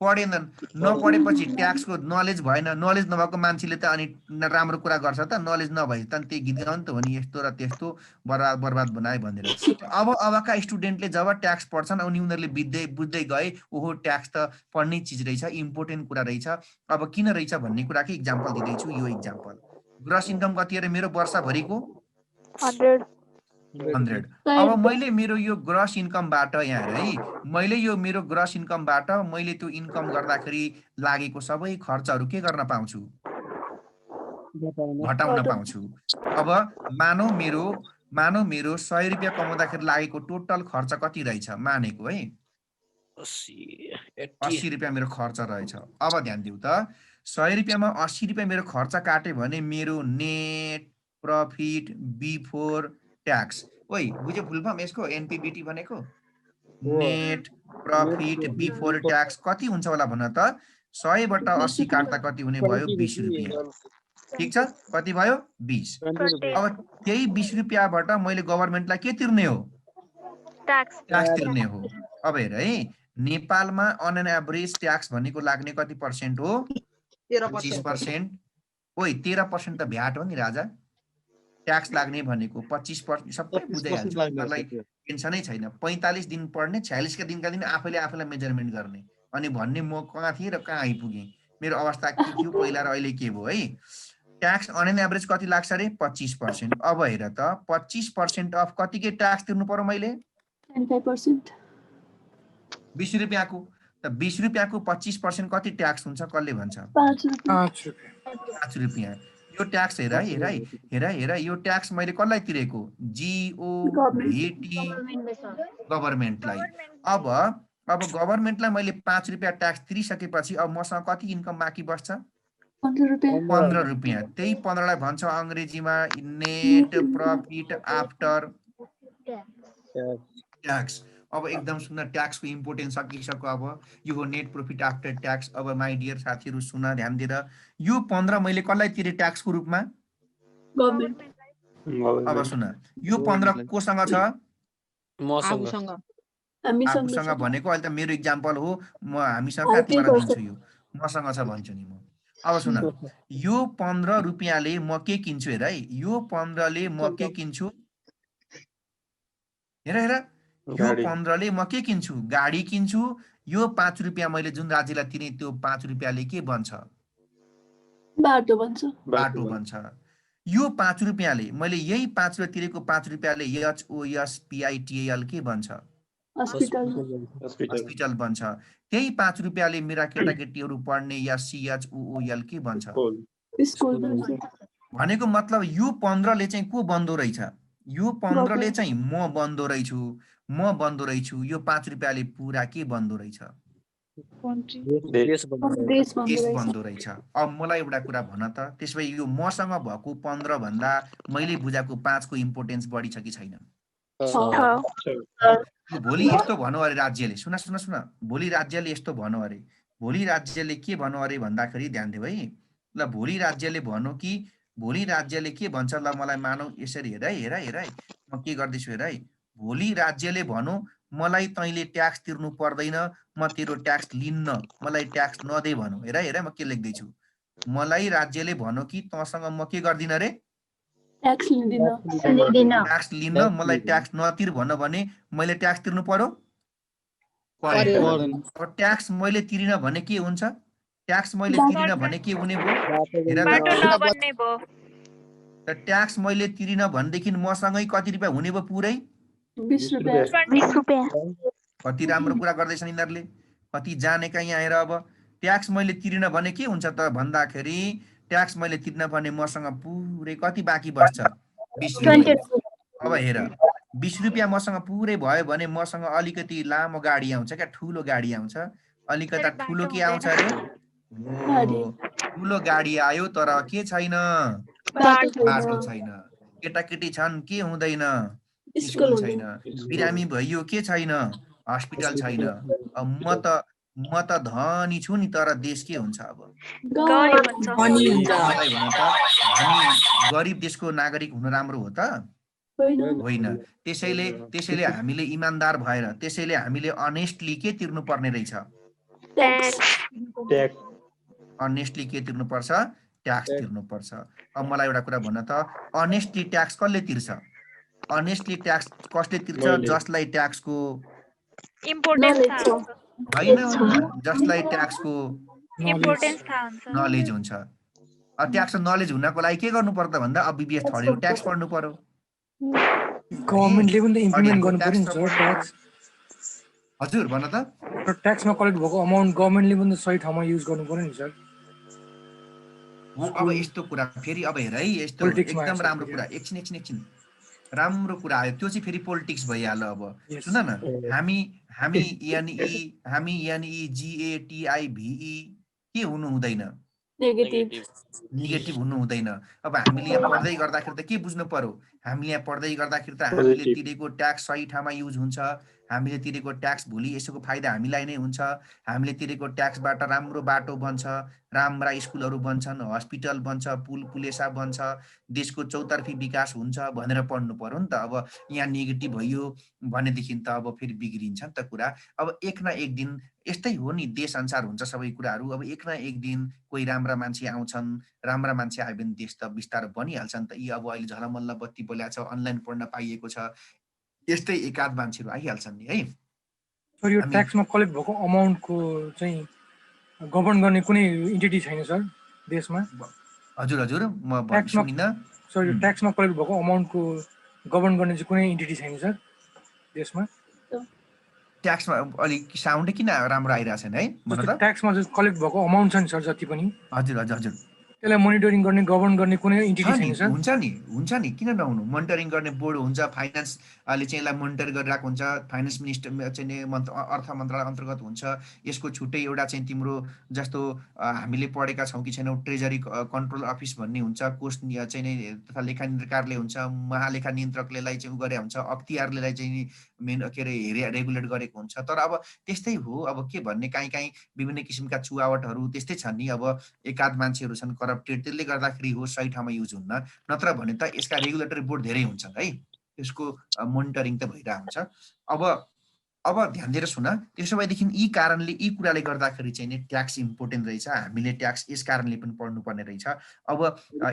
पढेनन्। नपढेपछि ट्याक्सको नलेज भएन। नलेज नभएको मान्छेले त अनि राम्रो कुरा गर्छ त? नलेज नभए त त्यही गीत गाउनु त हो नि, यस्तो र त्यस्तो बर्बाद बनाए भनेर। अबका स्टुडेन्टले जब ट्याक्स पढ्छन् अनि उनीहरूले बुझ्दै गए, ओहो ट्याक्स त पढ्ने चिज रहेछ, इम्पोर्टेन्ट कुरा रहेछ, अब किन रहेछ भन्ने कुराकै इक्जाम्पल दिँदैछु। यो इक्जाम्पल, ग्रस इन्कम कति अरे मेरो वर्षभरिको? 100। अब मैले मेरो यो ग्रस इन्कमबाट यहाँ है, मैले यो मेरो ग्रस इन्कमबाट मैले त्यो इन्कम गर्दाखेरि लागेको सबै खर्चहरू के गर्न पाउँछु? घटाउन पाउँछु। अब मानौ मेरो 100 रुपियाँ कमाउँदाखेरि लागेको टोटल खर्च कति रहेछ? मानेको है 80 रुपियाँ मेरो खर्च रहेछ। अब ध्यान दिउ त, 100 रुपियाँमा 80 रुपियाँ मेरो खर्च काट्यो भने मेरो नेट प्रफिट बिफोर ट्याक्स, ओइ बुझ्यो फुल फर्म यसको? एनपीबीटी भनेको नेट प्रफिट बिफोर ट्याक्स कति हुन्छ होला भन त? 100 बाट 80 काट्दा कति हुने भयो? 20 रुपियाँ। ठिक छ कति भयो 20 अब त्यही 20 रुपियाँबाट मैले गभर्नमेन्टलाई के तिर्ने हो ट्याक्स ट्याक्स तिर्ने हो अब हेर है नेपालमा अन एन एभरेज ट्याक्स भनेको लाग्ने कति पर्सेन्ट हो 25%। ओइ 13% त भ्याट हो नि राजा ट्याक्स लाग्ने भनेको 25% सबै 25% बुझाइहाल्छु लाग्ने मलाई रहेछ त्यो। टेन्सनै छैन 45 दिन पढ्ने 46 का दिनका दिन आफैले आफैलाई मेजरमेन्ट गर्ने अनि भन्ने म कहाँ थिएँ र कहाँ आइपुगेँ मेरो अवस्था के थियो पहिला र अहिले के भयो है ट्याक्स अन एन एभरेज कति लाग्छ अरे 25%। अब हेर त 25% अफ कतिकै ट्याक्स तिर्नु पर्यो मैले 25%। 20 रुपियाँको त 20 रुपियाँको 25% कति ट्याक्स हुन्छ कसले भन्छ 5 रुपियाँ। 5 रुपियाँ यो ट्याक्स हेर है हेर है हेर हेर यो ट्याक्स मैले कसलाई तिरेको जीओभीटी गभर्नमेन्टलाई अब गभर्नमेन्टलाई मैले 5 रुपियाँ ट्याक्स तिरिसकेपछि अब मसँग कति इन्कम बाँकी बस्छ 15 रुपियाँ। 15 रुपियाँ त्यही 15 लाई भन्छ अङ्ग्रेजीमा नेट प्रफिट आफ्टर ट्याक्स। अब एकदम सुन ट्याक्सको इम्पोर्टेन्स सकिसक्यो अब यो हो नेट प्रफिट आफ्टर ट्याक्स। अब माई डियर साथीहरू सुन ध्यान दिएर यो 15 मैले कसलाई तिरे ट्याक्सको रूपमा गभर्नमेन्ट। अब सुन यो 15 कोसँग छ हामीसँग आफूसँग छ। भनेको अहिले त मेरो इक्जाम्पल हो म हामीसँग कहाँ तिमीलाई दिन्छु यो मसँग छ भन्छु नि म। अब सुन यो 15 रुपियाँले म के किन्छु हेर है यो 15 ले म के किन्छु हेर हेर यो 15 ले म के किन्छु गाडी किन्छु। यो 5 रुपियाँ मैले जुन राज्यलाई तिरे त्यो 5 रुपियाँले के बन्छ बाटो बन्छ। बाटो बन्छ। यो 5 रुपियाँले मैले यही 5 रुपियाँ तिरेको 5 रुपियाँले HOSPITAL के बन्छ हस्पिटल। हस्पिटल बन्छ। त्यही 5 रुपियाँले मेरा केटाकेटीहरू पढ्ने SCHOOL के बन्छ स्कुल बन्छ। भनेको मतलब यो 15 ले चाहिँ को बन्दो रहेछ यो 15 ले चाहिँ म बन्दो रहेछु यो 5 रुपियाँले पुरा के बन्दो रहेछ देश देश बन्छ। बन्दो रहेछ। अब मलाई एउटा कुरा भन त त्यसभए यो मसँग भएको 15 भन्दा मैले बुझाएको 5 को इम्पोर्टेन्स बढी छ कि छैन। भोलि यस्तो भन्नु अरे राज्यले सुन सुन सुन भोलि राज्यले यस्तो भन्नु अरे भोलि राज्यले के भन्नु अरे भन्दाखेरि ध्यान देऊ है ल भोलि राज्यले भन्नु कि भोलि राज्यले के भन्छ ल मलाई मानौ यसरी हेर है हेर हेर है म के गर्दैछु हेर है भोलि राज्यले भन्नु मलाई तैँले ट्याक्स तिर्नु पर्दैन म तेरो ट्याक्स लिन्न मलाई ट्याक्स नदे भन्नु हेर हेर म के लेख्दैछु मलाई राज्यले भन्नु कि तँसँग म के गर्दिन रे ट्याक्स ट्याक्स लिन्न मलाई ट्याक्स नतिर भन्न भने मैले ट्याक्स तिर्नु पर्यो परेन। अब ट्याक्स मैले तिरिन भने के हुन्छ ट्याक्स मैले तिरिन भने के हुने भयो हेर त ट्याक्स मैले तिरिन भनेदेखि मसँगै कति रुपियाँ हुने भयो पुरै 20 रुपियाँ। कति राम्रो कुरा गर्दैछन् यिनीहरूले कति जानेका यहाँ आएर। अब ट्याक्स मैले तिरिन भने के हुन्छ त भन्दाखेरि ट्याक्स मैले तिर्न भने मसँग पुरै कति बाँकी बस्छ 20 रुपियाँ। अब हेर 20 रुपियाँ मसँग पुरै भयो भने मसँग अलिकति लामो गाडी आउँछ क्या ठुलो गाडी आउँछ अलिकता ठुलो के आउँछ अरे ठुलो गाडी आयो तर के छैन बाटो छैन केटाकेटी छन् के हुँदैन स्कुल छैन बिरामी भइयो के छैन हस्पिटल छैन। अब म त धनी छु नि तर देश के हुन्छ अब मलाई भन त धनी गरिब देशको नागरिक हुनु राम्रो हो त होइन। त्यसैले हामीले इमानदार भएर त्यसैले हामीले अनेस्टली के तिर्नु पर्ने रहेछ अनेस्टली के तिर्नु पर्छ ट्याक्स तिर्नु पर्छ। अब मलाई एउटा कुरा भन त अनेस्टली ट्याक्स कसले तिर्छ अनेस्टली ट्याक्स कसले तिर्छ जसलाई ट्याक्सको होइन जसलाई ट्याक्सको नलेज हुन्छ। अब ट्याक्सको नलेज हुनको लागि के गर्नु पर्छ भन्दा अब BBS थर्डको ट्याक्स पढ्नु पर्यो गभर्नमेन्टले पनि इम्प्लिमेन्ट गर्नु पर्यो नि सर ट्याक्स। हजुर भन त ट्याक्समा कलेक्ट भएको अमाउन्ट गभर्नमेन्टले पनि सही ठाउँमा युज गर्नु पर्यो नि सर। अब यस्तो कुरा फेरि अब हेर है यस्तो एकदम राम्रो कुरा एकछिन राम्रो कुरा आयो त्यो चाहिँ फेरि पोलिटिक्स भइहाल्यो। अब सुन न हामी NE GATIVE के हुनु हुँदैन नेगेटिभ हुनु हुँदैन। अब हामीले यहाँ पढ्दै गर्दाखेरि त के बुझ्नु पर्यो हामीले यहाँ पढ्दै गर्दाखेरि त हामीले तिरेको ट्याक्स सही ठाउँमा युज हुन्छ हामीले तिरेको ट्याक्स भोलि यसको फाइदा हामीलाई नै हुन्छ, हामीले तिरेको ट्याक्सबाट राम्रो बाटो बन्छ, राम्रा स्कुलहरू बन्छन्, हस्पिटल बन्छ, पुल पुलेसा बन्छ, देशको चौतर्फी विकास हुन्छ भनेर पढ्नु पर्यो नि त। अब यहाँ नेगेटिभ भयो भनेदेखि त अब फेरि बिग्रिन्छ नि त कुरा। अब एक न एक दिन यस्तै हो नि, देश अनुसार हुन्छ सबै कुराहरू। अब एक न एक दिन कोही राम्रा मान्छे आउँछन्, राम्रा मान्छे आयो भने देश त बिस्तारो बनिहाल्छ नि त। यी अब अहिले झलमल्ल बत्ती बोलाएको छ, अनलाइन पढ्न पाइएको छ, यस्तै एकाध मान्छेहरू आइहाल्छन् नि है। सर यो हामी ट्याक्समा कलेक्ट भएको अमाउन्टको चाहिँ गभर्न गर्ने कुनै इन्टिटी छैन सर देशमा? हजुर हजुर म ट्याक्समा सुनिनँ। सर यो ट्याक्समा कलेक्ट भएको अमाउन्टको गभर्न गर्ने चाहिँ कुनै इन्टिटी छैन सर देशमा? ट्याक्समा अलिक साउन्डै किन राम्रो आइरहेको छैन है भन जस्तो त। ट्याक्समा चाहिँ कलेक्ट भएको अमाउन्ट छ नि सर जति पनि, हजुर हजुर हजुर त्यसलाई मोनिटरिङ गर्ने गभर्न गर्ने कुनै छ इन्टिटी नि, छैन सर? हुन्छ नि किन नहुनु। मोनिटरिङ गर्ने बोर्ड हुन्छ, फाइनेन्सले चाहिँ यसलाई मोनिटर गरिरहेको हुन्छ, फाइनेन्स मिनिस्टर चाहिँ अर्थ मन्त्रालय अन्तर्गत हुन्छ। यसको छुट्टै एउटा चाहिँ तिम्रो जस्तो हामीले पढेका छौँ कि छैनौँ, ट्रेजरी कन्ट्रोल अफिस भन्ने हुन्छ, कोष चाहिँ नै तथा लेखा नियन्त्रकारले हुन्छ, महालेखा नियन्त्रकले चाहिँ उ गरे हुन्छ, अख्तियारले चाहिँ मेन के अरे रेगुलेट गरेको हुन्छ। तर अब त्यस्तै हो, अब के भन्ने, काहीँ काहीँ विभिन्न किसिमका चुहावटहरू त्यस्तै छन् नि। अब एकाध मान्छेहरू छन् करप्टेड, त्यसले गर्दाखेरि हो सही ठाउँमा युज हुन्न। नत्र भने त यसका रेगुलेटरी बोर्ड धेरै हुन्छन् है, यसको मोनिटरिङ त भइरहेको हुन्छ। अब ध्यान दिएर सुन। त्यसो भएदेखि यी कारणले, यी कुराले गर्दाखेरि चाहिँ नि ट्याक्स इम्पोर्टेन्ट रहेछ, हामीले ट्याक्स यस कारणले पनि पढ्नुपर्ने रहेछ। अब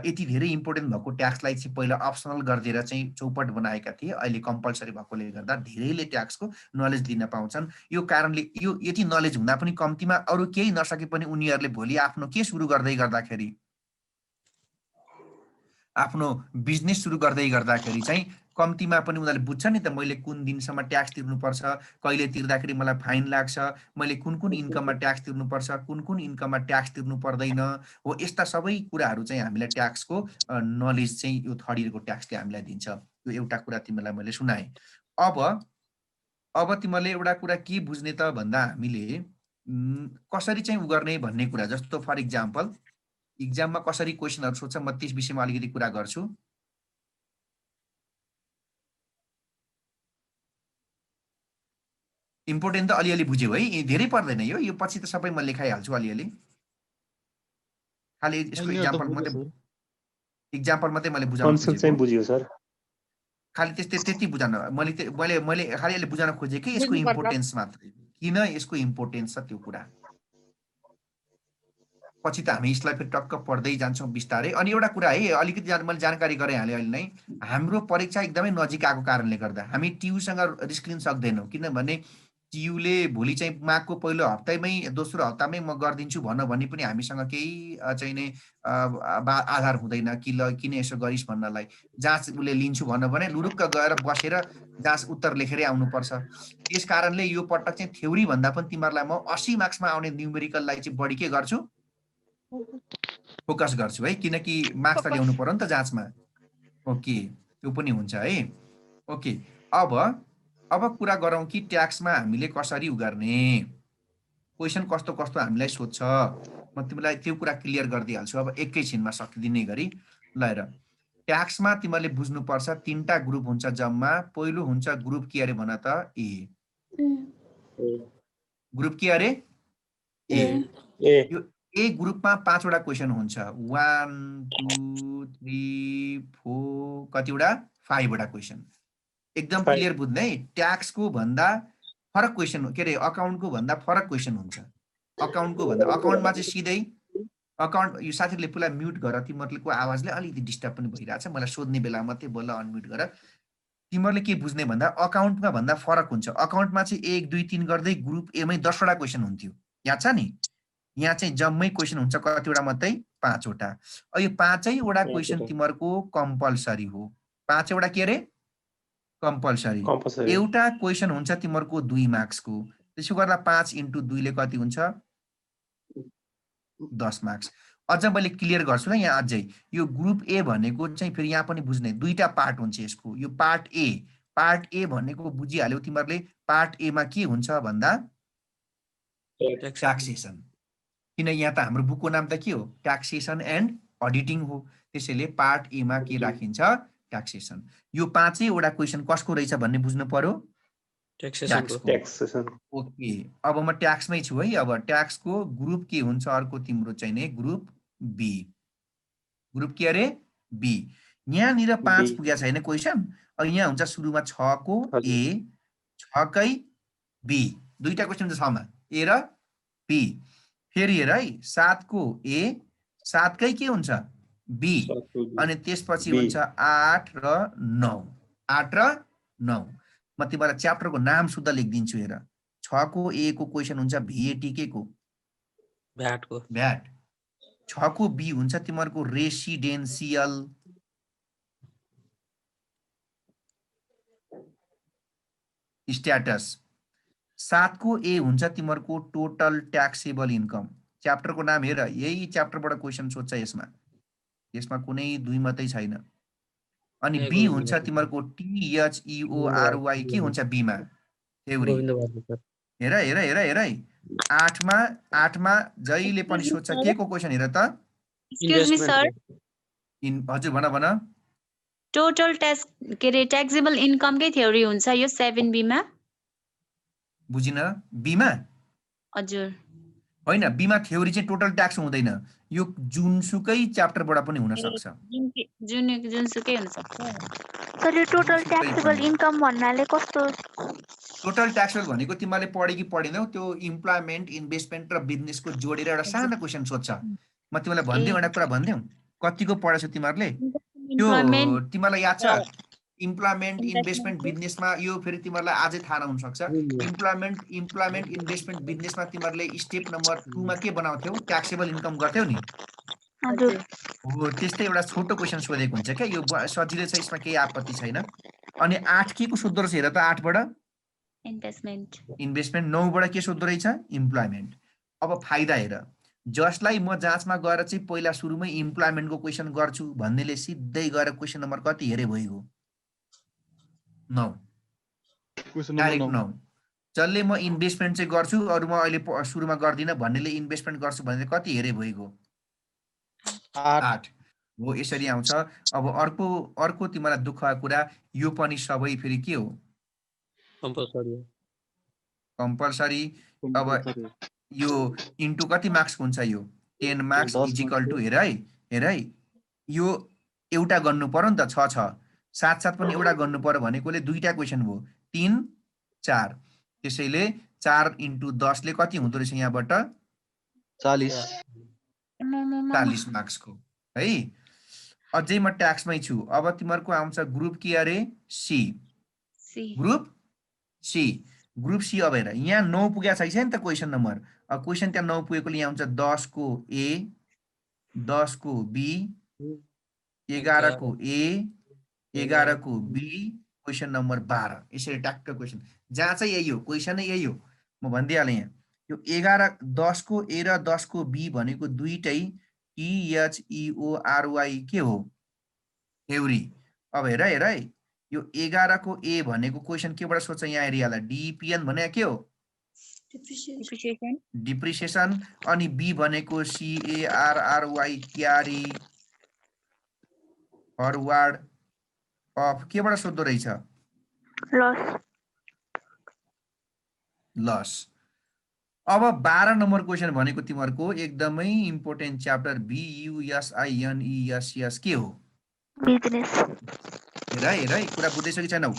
यति धेरै इम्पोर्टेन्ट भएको ट्याक्सलाई चाहिँ पहिला अप्सनल गरिदिएर चाहिँ चौपट बनाएका थिए, अहिले कम्पलसरी भएकोले गर्दा धेरैले ट्याक्सको नलेज लिन पाउँछन्। यो कारणले यो यति नलेज हुँदा पनि कम्तीमा अरू केही नसके पनि उनीहरूले भोलि आफ्नो के सुरु गर्दै गर्दाखेरि, आफ्नो बिजनेस सुरु गर्दै गर्दाखेरि चाहिँ कम्तीमा पनि उनीहरूले बुझ्छ नि त, मैले कुन दिनसम्म ट्याक्स तिर्नुपर्छ, कहिले तिर्दाखेरि मलाई फाइन लाग्छ, मैले कुन कुन इन्कममा ट्याक्स तिर्नुपर्छ, कुन कुन इन्कममा ट्याक्स तिर्नु पर्दैन हो। यस्ता सबै कुराहरू चाहिँ हामीलाई ट्याक्सको नलेज चाहिँ यो थर्ड इयरको ट्याक्सले हामीलाई दिन्छ। यो एउटा कुरा तिमीलाई मैले सुनाएँ। अब तिमीले एउटा कुरा के बुझ्ने त भन्दा, हामीले कसरी चाहिँ उ गर्ने भन्ने कुरा। जस्तो फर इक्जाम्पल इक्जाममा कसरी क्वेसनहरू सोध्छ, म त्यस विषयमा अलिकति कुरा गर्छु। इम्पोर्टेन्ट त अलिअलि बुझ्यौ है, धेरै पर्दैन यो पछि त सबै म लेखाइहाल्छु अलिअलि। खालि यसको इक्जाम्पल मात्रै मैले बुझाउन खोजेको। बुझ्यो सर। खालि त्यति बुझाउन मैले खालि अहिले बुझाउन खोजेँ कि यसको इम्पोर्टेन्स मात्रै, किन यसको इम्पोर्टेन्स छ त्यो कुरा। पछि त हामी यसलाई फेरि टक्क पढ्दै जान्छौँ बिस्तारै। अनि एउटा कुरा है, अलिकति मैले जानकारी गराइहालेँ अहिले नै, हाम्रो परीक्षा एकदमै नजिक आएको कारणले गर्दा हामी टियुसँग रिस्क लिन सक्दैनौँ। किनभने टियुले भोलि चाहिँ माघको पहिलो हप्तामै दोस्रो हप्तामै म गरिदिन्छु भने पनि हामीसँग केही चाहिँ नै आधार हुँदैन कि ल किन यसो गरिस् भन्नलाई। जाँच उसले लिन्छु भने लुरुक्क गएर बसेर जाँच उत्तर लेखेरै आउनुपर्छ। त्यस कारणले यो पटक चाहिँ थ्योरी भन्दा पनि तिमीहरूलाई म 80 मार्क्समा आउने न्युमेरिकललाई चाहिँ बढी के गर्छु, फोकस गर्छु है, किनकि मार्क्स त ल्याउनु पर्यो नि त जाँचमा। ओके, त्यो पनि हुन्छ है। ओके, अब कुरा गरौँ कि ट्याक्समा हामीले कसरी उ गर्ने, क्वेसन कस्तो कस्तो हामीलाई सोध्छ। म तिमीलाई त्यो कुरा क्लियर गरिदिइहाल्छु अब एकैछिनमा सकिदिने गरी। ल हेर, ट्याक्समा तिमीले बुझ्नुपर्छ 3टा ग्रुप हुन्छ जम्मा। पहिलो हुन्छ ग्रुप के अरे भन त, ए। ग्रुप के अरे, ए। यो ए ग्रुपमा 5वटा क्वेसन हुन्छ, 1 2 3 4 कतिवटा, 5वटा क्वेसन। एकदम क्लियर बुझ्ने है। ट्याक्सको भन्दा फरक क्वेसन, के अरे अकाउन्टको भन्दा फरक क्वेसन हुन्छ। अकाउन्टको भन्दा, अकाउन्टमा चाहिँ सिधै अकाउन्ट, यो साथीहरूले पुरा म्युट गर, तिमीहरूको आवाजले अलिकति डिस्टर्ब पनि भइरहेछ, मलाई सोध्ने बेला मात्रै बोल, अनम्युट गर। तिमीहरूले के बुझ्ने भन्दा अकाउन्टमा भन्दा फरक हुन्छ। अकाउन्टमा चाहिँ 1 2 3 गर्दै ग्रुप एमै 10वटा क्वेसन हुन्थ्यो, याद छ नि। यहाँ चाहिँ जम्मै क्वेसन हुन्छ कतिवटा मात्रै, 5वटा। यो 5वटा क्वेसन तिमीहरूको कम्पलसरी हो। 5वटा के अरे कम्पलसरी। एउटा क्वेसन हुन्छ तिमीहरूको 2 मार्क्सको। त्यसो गर्दा 5 × 2 ले कति हुन्छ, 10 मार्क्स। अझ मैले क्लियर गर्छु ल यहाँ अझै। यो ग्रुप ए भनेको चाहिँ फेरि यहाँ पनि बुझ्ने 2टा पार्ट हुन्छ यसको। यो पार्ट ए भनेको बुझिहाल्यौ तिमीहरूले। पार्ट ए मा के हुन्छ भन्दा ट्याक्सेसन। किन यहाँ त हाम्रो बुकको नाम त के हो, ट्याक्सेसन एन्ड अडिटिङ हो। त्यसैले पार्ट ए मा के राखिन्छ, ट्याक्सेसन। यो 5वटा क्वेसन कसको रहेछ भन्ने बुझ्नु पर्यो, ट्याक्सको ट्याक्सेसन ओके अब म ट्याक्समै छु है अब ट्याक्सको ग्रुप के हुन्छ अर्को तिम्रो चाहिँ नि ग्रुप बी ग्रुप के अरे बी यहाँनिर 5 बी पुगेको छैन क्वेसन अब यहाँ हुन्छ सुरुमा 6 को हजुर। ए 6 कै बी दुईटा क्वेसन हुन्छ 6 मा ए र बी फेरि हेर है 7 को ए 7 कै के हुन्छ बी अनि त्यसपछि बी। हुन्छ 8 र 9 8 र 9 म तिमीलाई च्याप्टरको नाम शुद्ध लेखिदिन्छु हेर 6 को ए को क्वेसन हुन्छ भीएटी के को भ्याट 6 को बी हुन्छ तिमीहरूको रेसिडेन्सियल स्ट्याटस 7 को ए हुन्छ तिमीहरूको टोटल ट्याक्सेबल इन्कम च्याप्टरको नाम हेर यही च्याप्टरबाट क्वेसन सोध्छ यसमा कुनै दुई मात्रै छैन अनि बी हुन्छ तिमीहरूको THEORY के हुन्छ बीमा थ्योरी हेर हेर हेर हेर है 8 मा जहिले पनि सोध्छ के को क्वेसन हेर त Excuse me, sir. हजुर भन Total tax के अरे taxable income कै theory हुन्छ यो 7B मा? बुझिन बीमा हजुर। होइन बीमा थ्योरी चाहिँ टोटल ट्याक्स हुँदैन यो जुनसुकै च्याप्टरबाट पनि हुन सक्छ जुनसुकै हुन सक्छ। सर यो टोटल ट्याक्सेबल इन्कम भन्नाले कस्तो टोटल ट्याक्सेबल भनेको तिमीले पढे कि पढेनौ त्यो इम्प्लॉयमेन्ट इन्भेस्टमेन्ट र बिजनेसको जोडेर एउटा सानो क्वेसन सोध्छ म तिमीलाई भन्दिउँ एउटा कुरा भन्दिउँ कतिको पढेछौ तिमीहरूले त्यो तिमीलाई याद छ इम्प्लॉयमेन्ट इन्भेस्टमेन्ट बिजनेसमा यो फेरि तिमीलाई अझै थाहा नहुन सक्छ इम्प्लॉयमेन्ट इन्भेस्टमेन्ट बिजनेसमा तिमीहरूले स्टेप नम्बर 2 मा के बनाउँथ्यौ ट्याक्सेबल इन्कम गर्थ्यौ नि हजुर हो त्यस्तै एउटा छोटो क्वेसन सोधेको हुन्छ क्या यो सजिलै छ यसमा केही आपत्ति छैन अनि 8 के को सोध्दो रहेछ हेर त 8 बाट इन्भेस्टमेन्ट 9 बाट के सोध्दो रहेछ इम्प्लॉयमेन्ट अब फाइदा हेर जसलाई म जाँचमा गएर चाहिँ पहिला सुरुमै इम्प्लॉयमेन्टको क्वेसन गर्छु भन्नेले सिधै गएर क्वेसन नम्बर कति हेरे भइगयो 9 डाइरेक्ट 9 जसले म इन्भेस्टमेन्ट चाहिँ गर्छु अरु म अहिले सुरुमा गर्दिन भन्नेले इन्भेस्टमेन्ट गर्छु भन्ने कति हेरे भइगयो 8 हो यसरी आउँछ अब अर्को तिमीलाई दुःखको कुरा यो पनि सबै फेरि के हो कम्पल्सरी अब यो इन्टु कति मार्क्स हुन्छ यो 10 मार्क्स इज इक्वल टु हेर है यो एउटा गर्नु पर्यो नि त 6 साथ पनि एउटा गर्नु पर्यो भनेकोले दुईटा क्वेसन भयो 3 4 त्यसैले 4 × 10 ले कति हुँदो रहेछ यहाँबाट 40 मार्क्सको है अझै म ट्याक्समै छु अब तिमीहरूको आउँछ ग्रुप के अरे सी ग्रुप सी अब हेर यहाँ 9 पुगेको छैन नि त क्वेसन नम्बर अब क्वेसन त्यहाँ 9 पुगेकोले यहाँ हुन्छ 10 को ए 10 को बी 11 को ए 11 को बी क्वेसन नम्बर 12 यसरी ट्याक्क क्वेसन जहाँ चाहिँ यही हो क्वेसन नै यही हो म भनिदिइहालेँ यहाँ यो 11 10 को ए र 10 को बी भनेको दुईटै THEORY के हो थ्योरी अब हेर है यो 11 को ए भनेको क्वेसन केबाट सोध्छ यहाँ एरियालाई डिपिएन भने के हो डिप्रिसिएसन अनि बी भनेको CARRY क्यारी फरवर्ड अफ केबाट सोध्दो रहेछ लस अब 12 नम्बर क्वेसन भनेको तिमीहरूको एकदमै इम्पोर्टेन्ट च्याप्टर BUSINESS के हो बिजनेस हेर है कुरा बुझ्दैछ कि छैनौ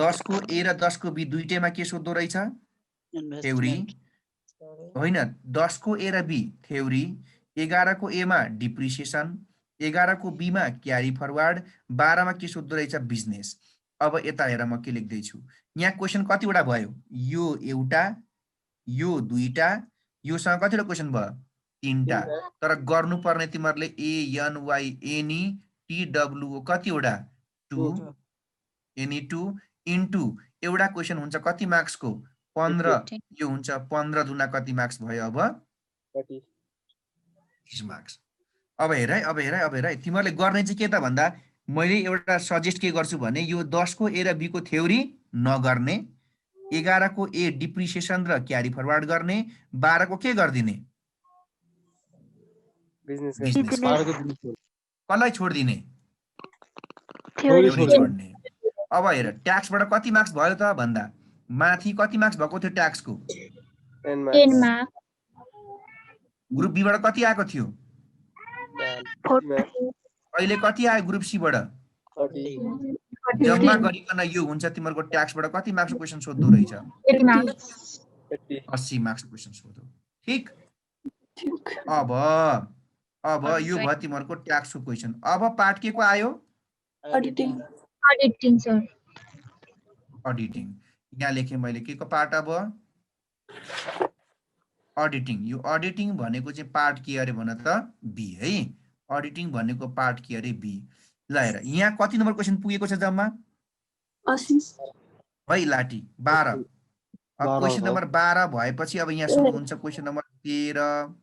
10 को ए र 10 को बी दुईटैमा के सोध्दो रहेछ थ्योरी होइन 10 को ए र बी थ्योरी 11 को ए मा डिप्रिसिएसन 11 को बी मा क्यारी फरवर्ड 12 मा के सोध्दो रहेछ बिजनेस अब यता हेर म के लेख्दैछु यहाँ क्वेसन कतिवटा भयो यो एउटा यो दुईटा योसँग कतिवटा क्वेसन भयो 3टा तर गर्नुपर्ने तिमीहरूले ANY एनी TWO कतिवटा 2 एनी 2 इन्टु एउटा क्वेसन हुन्छ कति मार्क्सको 15 यो हुन्छ 15 दुना कति मार्क्स भयो अब 30 मार्क्स अब हेर है तिमीहरूले गर्ने चाहिँ के त भन्दा मैले एउटा सजेस्ट के गर्छु भने यो 10 को ए र बी को थ्योरी नगर्ने 11 को ए डिप्रिसिएसन र क्यारी फरवर्ड गर्ने 12 को के गर्दिने कसलाई छोड्दिने थ्योरी छोड्ने अब हेर ट्याक्सबाट कति मार्क्स भयो त भन्दा माथि कति मार्क्स भएको थियो ट्याक्सको? 10 10 marks. marks. ग्रुप बी बाट कति आएको थियो? 40. अहिले कति आयो ग्रुप सी बाट? 30. जम्मा गरिकन यो हुन्छ तिमीहरुको ट्याक्सबाट कति मार्क्सको क्वेशन सोध्दो रहेछ? 80 marks. 80. 80 मार्क्सको क्वेशन सोध्दो। ठीक? ठीक। अब यो भयो तिमीहरुको ट्याक्सको क्वेशन। अब पार्ट के को आयो? Auditing. Auditing, sir. अडिटिङ। यहाँ लेखेँ मैले के को पार्ट अब? अडिटिङ। यो अडिटिङ भनेको चाहिँ पार्ट के अरे भन त? बी है। अडिटिङ भनेको पार्ट के अरे? बी। ल हेर यहाँ कति नम्बर क्वेशन पुगेको छ जम्मा? 80. है लाटी 12। अब 12 क्वेशन हो। नम्बर 12 भएपछि अब यहाँ सुरु हुन्छ क्वेशन नम्बर 13,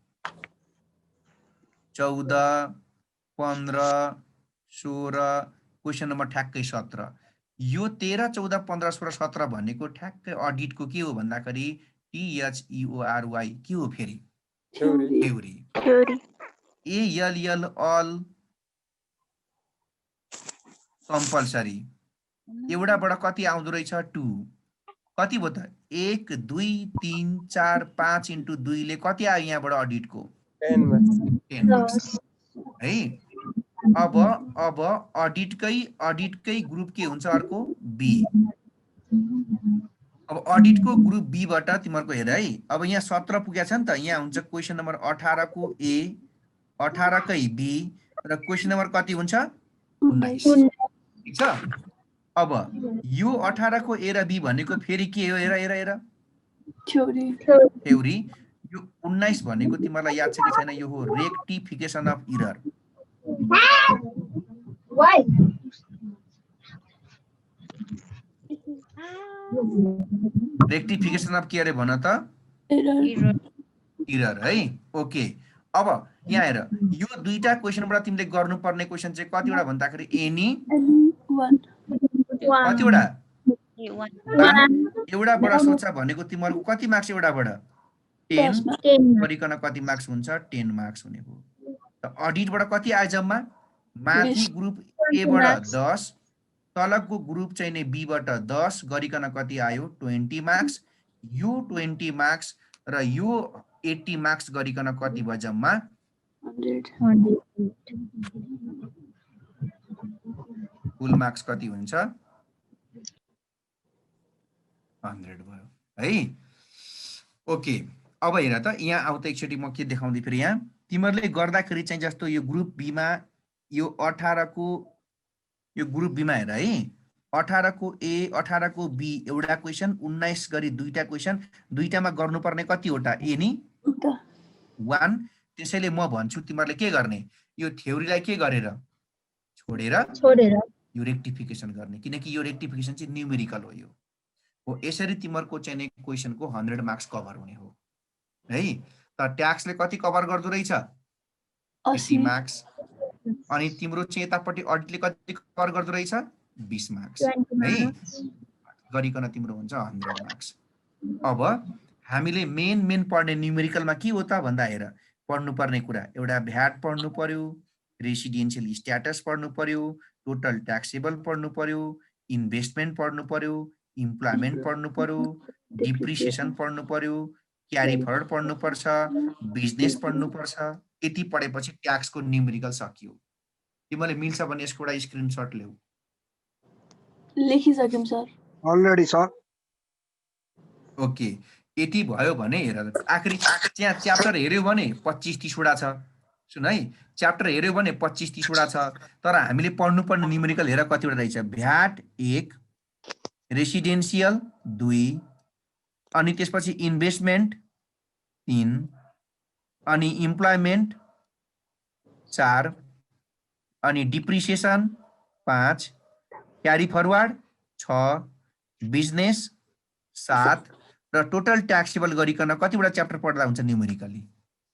14, 15, 16, क्वेशन नम्बर ठ्याक्कै 17। यो 13, 14, 15, 16, 17 भनेको ठ्याक्कै अडिटको के हो भन्दाखेरि THEORY के हो फेरि? Theory. Theory. Theory. ALL all compulsory. एउटाबाट कति आउँदो रहेछ? 2। कति भयो त? 1, 2, 3, 4, 5 इन्टु 2 ले कति आयो यहाँबाट अडिटको? 10 marks. 10 मार्क्स है। अब अडिटकै ग्रुप के हुन्छ अर्को? बी। अब अडिटको ग्रुप बी बाट तिमीहरुको हेर है। अब यहाँ 17 पुगेछ नि त। यहाँ हुन्छ क्वेशन नम्बर 18 को ए, 18 कै बी र क्वेशन नम्बर कति हुन्छ? 19। ठीक छ? अब यो 18 को ए र बी भनेको फेरि के हो? हेर Theory. थ्योरी। यो 19 भनेको तिमीलाई याद छ कि छैन? यो हो रेक्टिफिकेसन अफ इरर। रेक्टिफिकेसन अफ के अरे भन त? Error. इरर है। ओके। अब यहाँ हेर यो दुईटा क्वेशनबाट तिमीले गर्नुपर्ने क्वेशन चाहिँ कतिवटा भन्दाखेरि एनी Anyone. कतिवटा? 1. एउटाबाट सोध्छ भनेको तिमीहरुको कति मार्क्स एउटाबाट? 10 10 marks. 10 marks. गरिकन कति मार्क्स हुन्छ? 10 मार्क्स हुने भयो। त अडिटबाट कति आयो जम्मा? माथि 20 ग्रुप ए बाट marks. 10, तलको ग्रुप चाहिँ नि बी बाट 10 गरिकन कति आयो? 20 मार्क्स। यो 20 मार्क्स र यो 80 मार्क्स गरिकन कति भयो जम्मा? 100. फुल मार्क्स कति हुन्छ? 100 भयो है। ओके। अब हेर त यहाँ आउ त एकचोटि म के देखाउँदै फेरि यहाँ तिमीहरुले गर्दाखेरि चाहिँ जस्तो यो ग्रुप बी मा यो 18 को यो ग्रुप बी मा हेर है। 18 को ए, 18 को बी एउटा क्वेशन, 19 गरी दुईटा क्वेशन, दुईटामा गर्नुपर्ने कतिवटा? Any Uta. 1। त्यसैले म भन्छु तिमीहरुले के गर्ने? यो थ्योरीलाई के गरेर छोडेर यो रेक्टिफिकेसन गर्ने, किनकि यो रेक्टिफिकेसन चाहिँ न्यूमेरिकल हो। यो हो यसरी तिमीहरुको चाहिँ क्वेशनको 100 मार्क्स कभर हुने हो है। त ट्याक्सले कति कभर गर्दो रहेछ? 80 80. मार्क्स। अनि तिम्रो चाहिँ यतापट्टि अडिटले कति कभर गर्दो रहेछ? 20 मार्क्स है। गरिकन तिम्रो हुन्छ 100 मार्क्स। अब हामीले मेन पढ्ने न्यूमेरिकलमा के हो त भन्दा हेर पढ्नु पर्ने कुरा एउटा भ्याट पढ्नु पर्यो, रेसिडेन्शियल स्ट्याटस पढ्नु पर्यो, टोटल ट्याक्सेबल पढ्नु पर्यो, इन्भेस्टमेन्ट पढ्नु पर्यो, इम्प्लॉयमेन्ट पढ्नु पर्यो, डिप्रिसिएसन पढ्नु पर्यो, क्यारी फरवर्ड पढ्नु पर्छ, बिजनेस पढ्नु पर्छ। यति पढेपछि ट्याक्सको न्यूमेरिकल सकियो। तिमीले मिल्छ भने यसको एउटा स्क्रिनशट ल्याऊ। लेखिसक्यौं सर। Already sir. ओके। यति भयो भने हेर आखिरी त्यहाँ च्याप्टर हेर्यो भने 25-30 वटा छ। सुन है च्याप्टर हेर्यो भने 25-30 वटा छ, तर हामीले पढ्नुपर्ने न्यूमेरिकल हेर कतिवटा रहेछ? भ्याट 1, रेसिडेन्शियल 2, अनि त्यसपछि इन्भेस्टमेन्ट 3, अनि इम्प्लॉयमेन्ट 4, अनि डिप्रिसिएसन 5, क्यारी फरवर्ड 6, बिजनेस 7 र टोटल ट्याक्सेबल गरिकन कतिवटा च्याप्टर पढ्दा हुन्छ न्यूमेरिकली?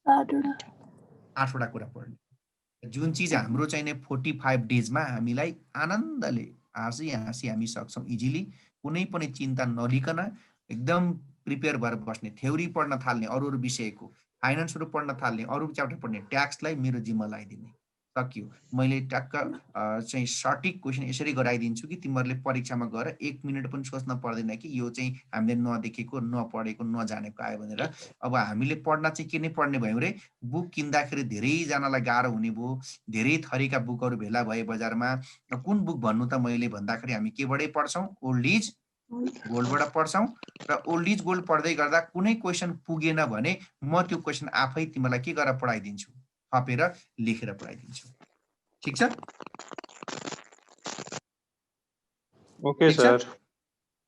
8 वटा कुरा पढ्ने। जुन चीज हाम्रो चाहिने 45 डेजमा हामीलाई आनन्दले हाँसी हामी सक्छौं इजिली, कुनै पनि चिन्ता नलिकन एकदम प्रिपेयर भएर बस्ने, थ्योरी पढ्न थाल्ने, अरु विषयको फाइनान्सहरु पढ्न थाल्ने, अरु च्याप्टर पढ्ने, ट्याक्सलाई मेरो जिम्मा लगाइदिने। सकियो। मैले ट्याक्क चाहिँ सठिक क्वेसन यसरी गराइदिन्छु कि तिमीहरूले परीक्षामा गएर 1 मिनेट पनि सोच्न पर्दैन कि यो चाहिँ हामीले नदेखेको, नपढेको, नजानेको आयो भनेर। अब हामीले पढ्न चाहिँ के नै पढ्ने भयौँ रे, बुक किन्दाखेरि धेरैजनालाई गाह्रो हुने भयो, धेरै थरीका बुकहरू भेला भए बजारमा। कुन बुक भन्नु त मैले भन्दाखेरि हामी केबाटै पढ्छौँ, ओल्ड इज गोल्डबाट पढ्छौँ र ओल्ड इज गोल्ड पढ्दै गर्दा कुनै क्वेसन पुगेन भने म त्यो क्वेसन आफै तिमीलाई के गरेर पढाइदिन्छु, थपेर लेखेर पढाइदिन्छु। ठिक छ? ओके ठिक छ? सर।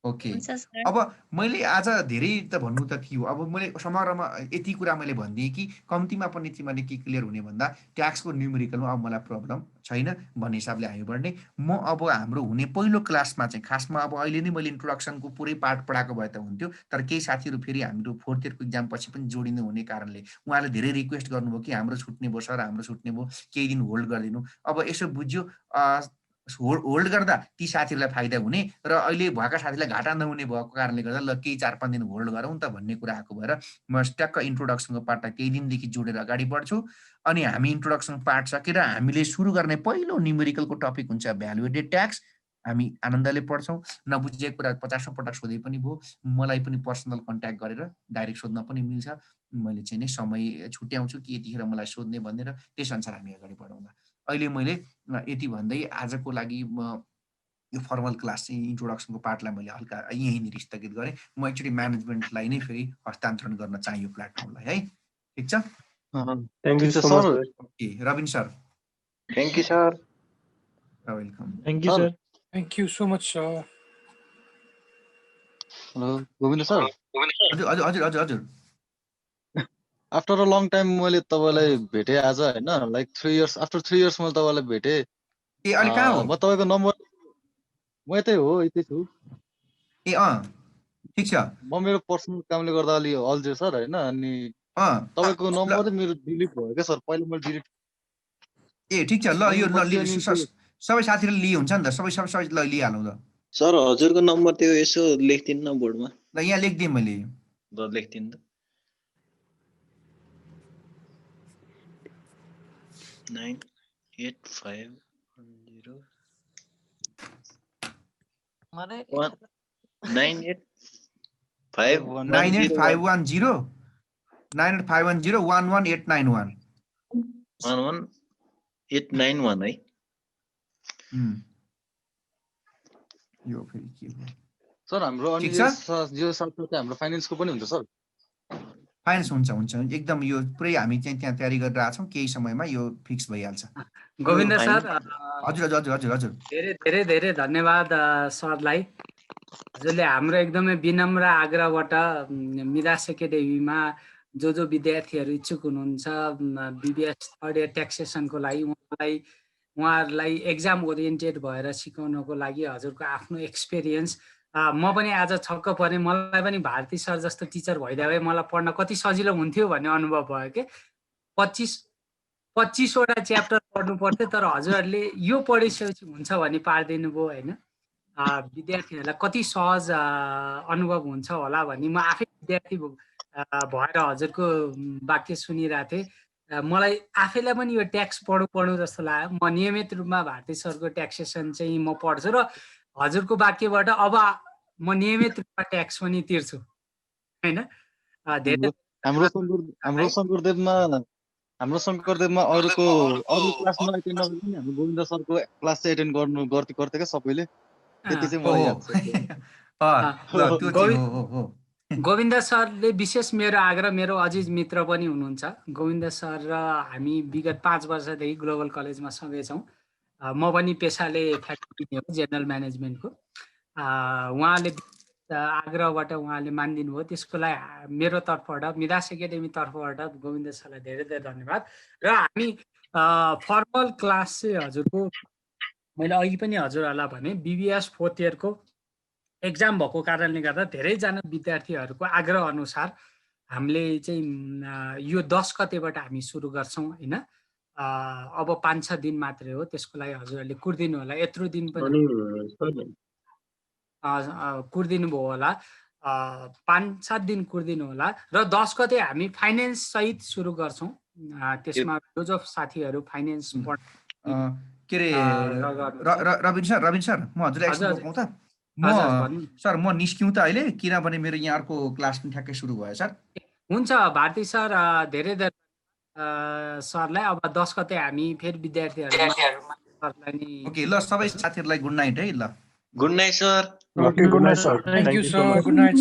ओके। हुन्छ सर। अब मैले आज धेरै त भन्नु त थियो, अब मैले समग्रमा यति कुरा मैले भनिदिएँ कि कम्तीमा पनि तिमीहरूले के क्लियर हुने भन्दा ट्याक्सको न्युमेरिकलमा अब मलाई प्रब्लम छैन भन्ने हिसाबले हामी बढ्ने। म अब हाम्रो हुने पहिलो क्लासमा चाहिँ खासमा अब अहिले नै मैले इन्ट्रोडक्सनको पुरै पार्ट पढाएको भए त हुन्थ्यो, तर केही साथीहरू फेरि हाम्रो 4th इयरको इक्जाम पछि पनि जोडिनु हुने कारणले उहाँले धेरै रिक्वेस्ट गर्नुभयो कि हाम्रो छुट्ने भयो सर, हाम्रो छुट्ने भयो, केही दिन होल्ड गरिदिनु। अब यसो बुझ्यो होल्ड गर्दा ती साथीहरूलाई फाइदा हुने र अहिले भएका साथीलाई घाटा नहुने भएको कारणले गर्दा ल केही 4-5 दिन होल्ड गरौँ त भन्ने कुरा आएको भएर म ट्याक्क इन्ट्रोडक्सनको पार्टलाई केही दिनदेखि जोडेर अगाडि बढ्छु। अनि हामी इन्ट्रोडक्सन पार्ट सकेर हामीले सुरु गर्ने पहिलो न्युमेरिकलको टपिक हुन्छ भ्यालुएटेड ट्याक्स। हामी आनन्दले पढ्छौँ, नबुझेको कुरा 50औं पटक सोधे पनि भयो, मलाई पनि पर्सनल कन्ट्याक्ट गरेर डाइरेक्ट सोध्न पनि मिल्छ। मैले चाहिँ नि समय छुट्याउँछु कि यतिखेर मलाई सोध्ने भनेर, त्यसअनुसार हामी अगाडि बढौँला। अहिले मैले यति भन्दै आजको लागि म यो फर्मल क्लास चाहिँ इन्ट्रोडक्सनको पार्टलाई मैले हल्का यहीँनिर स्थगित गरेँ। म एकचोटि म्यानेजमेन्टलाई नै फेरि हस्तान्तरण गर्न चाहे यो प्लेटफर्मलाई है। ठिक छ? थ्याङ्क यू ठिक छ सो मच सर। सर। ए Rabin sir, thank you sir. Welcome. Thank you sir sir. Thank you so much sir. Hello Govind sir, हजुर हजुर हजुर हजुर हजुर आफ्टर अ लङ टाइम मैले तपाईँलाई भेटेँ आज होइन, लाइक 3 इयर्स आफ्टर 3 इयर्स मैले तपाईँलाई भेटेँ। ए अहिले कहाँ हो? म तपाईँको नम्बर म यतै हो, यतै छु। ए ठिक छ। म मेरो पर्सनल कामले गर्दा अलि अल्झेँ सर होइन, अनि तपाईँको ल नम्बर चाहिँ मेरो डिलिट भयो क्या सर, पहिला मैले डिलिट ए ठिक छ, ल यो ल मध्ये अनि त्यो सबै साथीहरूले लिए हुन्छ नि त, सबै सबै ल लिइहालौँ ल। सर हजुरको नम्बर त्यो यसो लेखिदिनु न बोर्डमा। ल यहाँ लेखिदिएँ मैले। ल लेखिदिनु त। 9851 98510 11891 11891 है। यो फेरि के हो? सर हाम्रो अनि ठिक छ? यो साथसाथै हाम्रो फाइनेन्सको पनि हुन्छ सर। फाइनेन्स हुन्छ एकदम, यो पुरै हामी चाहिँ त्यहाँ तयारी गरिरहेको छौँ, केही समयमा यो फिक्स भइहाल्छ। गोविन्द सर, हजुर हजुर हजुर हजुर हजुर धेरै धेरै धेरै धन्यवाद सरलाई। हजुरले हाम्रो एकदमै विनम्र आग्रहबाट मिरास एकाडेमीमा जो विद्यार्थीहरू इच्छुक हुनुहुन्छ BBS 3rd इयर ट्याक्सेसनको लागि उहाँहरूलाई एक्जाम ओरिएन्टेड भएर सिकाउनको लागि हजुरको आफ्नो एक्सपिरियन्स, म पनि आज छक्क परेँ। मलाई पनि भारती सर जस्तो टिचर भइदिए भए मलाई पढ्न कति सजिलो हुन्थ्यो भन्ने अनुभव भयो कि 25वटा च्याप्टर पढ्नु पर्थ्यो, तर हजुरहरूले यो पढिसकेपछि हुन्छ भने पारिदिनु भयो होइन। विद्यार्थीहरूलाई कति सहज अनुभव हुन्छ होला भन्ने म आफै विद्यार्थी भएर हजुरको वाक्य सुनिरहेको थिएँ। मलाई आफैलाई पनि यो ट्याक्स पढौँ जस्तो लाग्यो। म नियमित रूपमा भारती सरको ट्याक्सेसन चाहिँ म पढ्छु र हजुरको वाक्यबाट अब म नियमित रूपमा ट्याक्स पनि तिर्छु होइन। धेरै हाम्रो शङ्करदेवमा अरू क्लासमा एटेन्ड नगरे पनि हाम्रो गोविन्द सरको क्लास चाहिँ एटेन्ड गर्थ्यो क्या सबैले, त्यति चाहिँ मलाई याद छ। गोविन्द सरले विशेष मेरो आग्रह, मेरो अजिज मित्र पनि हुनुहुन्छ गोविन्द सर र हामी विगत 5 वर्षदेखि ग्लोबल कलेजमा सँगै छौँ। म पनि पेसाले फ्याकल्टी हो जेनरल म्यानेजमेन्टको। उहाँले आग्रहबाट उहाँले मानिदिनु भयो, त्यसको लागि मेरो तर्फबाट मिरास एकाडेमी तर्फबाट गोविन्द सरलाई धेरै धेरै धन्यवाद। र हामी फर्मल क्लास चाहिँ हजुरको मैले अघि पनि हजुरहरूलाई भने BBS 4th इयरको एक्जाम भएको कारणले गर्दा धेरैजना विद्यार्थीहरूको आग्रह अनुसार हामीले चाहिँ यो 10 गतेबाट हामी सुरु गर्छौँ होइन। अब 5-6 दिन मात्रै हो, त्यसको लागि हजुरहरूले कुर्दिनु होला, यत्रो दिन पनि कुर्दिनु भयो होला, 5-7 दिन कुर्दिनु होला। र 10 गते हामी फाइनेन्स सहित सुरु गर्छौँ। त्यसमा जो साथीहरू फाइनेन्स के अरे रविन सर म हजुरलाई एकछिन हजुर, रोकौँ त हजुर, म भन्नु। सर म निस्क्यौँ त अहिले किनभने मेरो यहाँ अर्को क्लास पनि ठ्याक्कै सुरु भयो सर हुन्छ भारती सर धेरै धेरै सरलाई अब 10 गते हामी फेरि विद्यार्थीहरूमा सरलाई नि ओके ल सबै साथीहरूलाई गुड नाइट है ल good night sir Okay, good night, sir. Thank you, so sir. much. Good night.